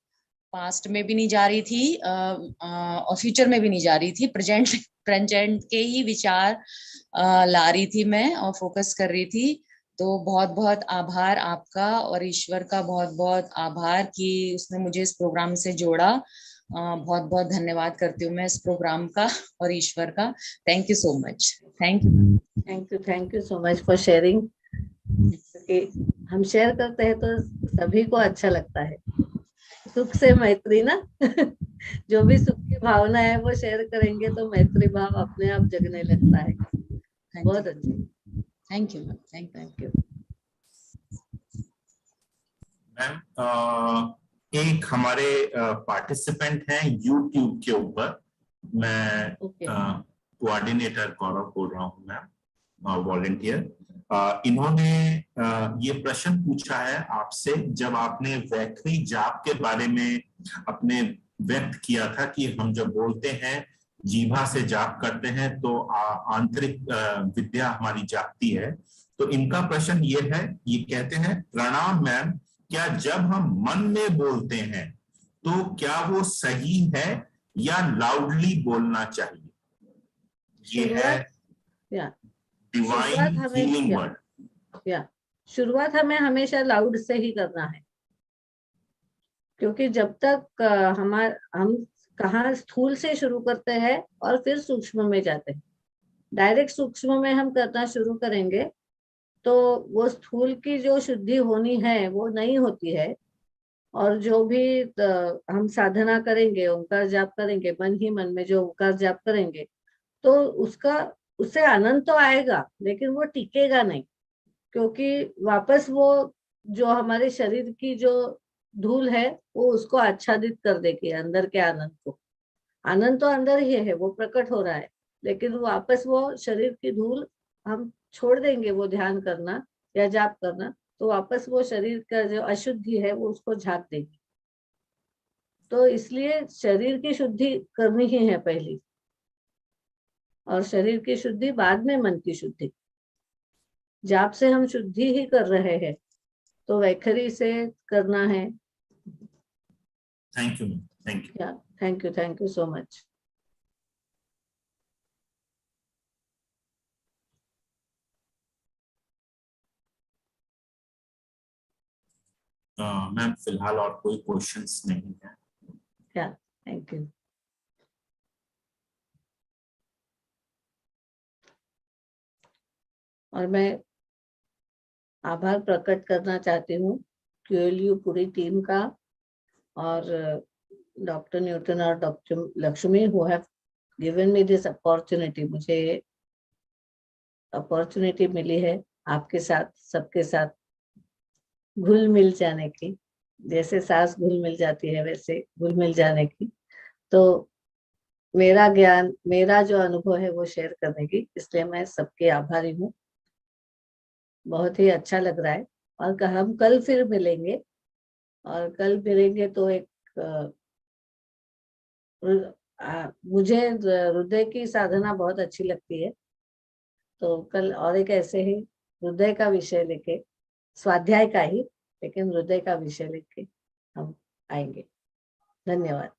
पास्ट में भी नहीं जा रही थी और फ्यूचर में भी नहीं जा रही थी, प्रेजेंट प्रेजेंट के ही विचार ला रही थी मैं और फोकस कर रही थी। तो बहुत बहुत आभार आपका और ईश्वर का बहुत बहुत आभार कि उसने मुझे इस प्रोग्राम से जोड़ा। बहुत बहुत धन्यवाद करती हूँ मैं इस प्रोग्राम का और ईश्वर का। Thank you so much. Thank you. Thank you so much for sharing. क्योंकि हम शेयर करते हैं तो सभी को अच्छा लगता है। सुख से मैत्री ना जो भी सुख की भावना है वो शेयर करेंगे तो मैत्री भाव अपने आप जगने लगता है। बहुत अच्छा, thank you ma'am, thank you. Ma'am एक हमारे पार्टिसिपेंट हैं यूट्यूब के ऊपर, मैं कोऑर्डिनेटर गौरव बोल रहा हूँ मैम, वॉलंटियर। इन्होंने ये प्रश्न पूछा है आपसे, जब आपने वैखरी जाप के बारे में अपने व्यक्त किया था कि हम जब बोलते हैं जीभा से जाप करते हैं तो आंतरिक विद्या हमारी जागती है। तो इनका प्रश्न ये है, ये कहते हैं, प्रणाम मैम, क्या जब हम मन में बोलते हैं तो क्या वो सही है या लाउडली बोलना चाहिए? ये है डिवाइन हीलिंग वर्ड। शुरुआत हमें हमेशा लाउड से ही करना है, क्योंकि जब तक हम कहाँ स्थूल से शुरू करते हैं और फिर सूक्ष्म में जाते हैं। डायरेक्ट सूक्ष्म में हम करना शुरू करेंगे तो वो स्थूल की जो शुद्धि होनी है वो नहीं होती है। और जो भी हम साधना करेंगे, ओंकार जाप करेंगे, मन ही मन में जो ओंकार जाप करेंगे, तो उससे आनंद तो आएगा लेकिन वो टिकेगा नहीं, क्योंकि वापस वो जो हमारे शरीर की जो धूल है वो उसको आच्छादित कर देगी अंदर के आनंद को। आनंद तो अंदर ही है, वो प्रकट हो रहा है, लेकिन वापस वो शरीर की धूल हम छोड़ देंगे वो ध्यान करना या जाप करना, तो वापस वो शरीर का जो अशुद्धि है वो उसको झाँक देगी। तो इसलिए शरीर की शुद्धि करनी ही है पहली, और शरीर की शुद्धि बाद में मन की शुद्धि। जाप से हम शुद्धि ही कर रहे हैं तो वैखरी से करना है। Thank you, thank you so much. Ma'am फिलहाल और कोई क्वेश्चंस नहीं है। Thank you. और मैं आभार प्रकट करना चाहती हूँ QLU पूरी टीम का और डॉक्टर न्यूटन और doctor Lakshmi who have given me this opportunity. मुझे अपॉर्चुनिटी मिली है आपके साथ, सबके साथ घुल मिल जाने की। जैसे सांस घुल मिल जाती है वैसे घुल मिल जाने की। तो मेरा ज्ञान, मेरा जो अनुभव है वो शेयर करने की, इसलिए मैं सबके आभारी हूँ। बहुत ही अच्छा लग रहा है और हम कल फिर मिलेंगे, और कल मिलेंगे तो एक मुझे हृदय की साधना बहुत अच्छी लगती है, तो कल और एक ऐसे ही हृदय का विषय लेके, स्वाध्याय का ही लेकिन हृदय का विषय लेके हम आएंगे। धन्यवाद।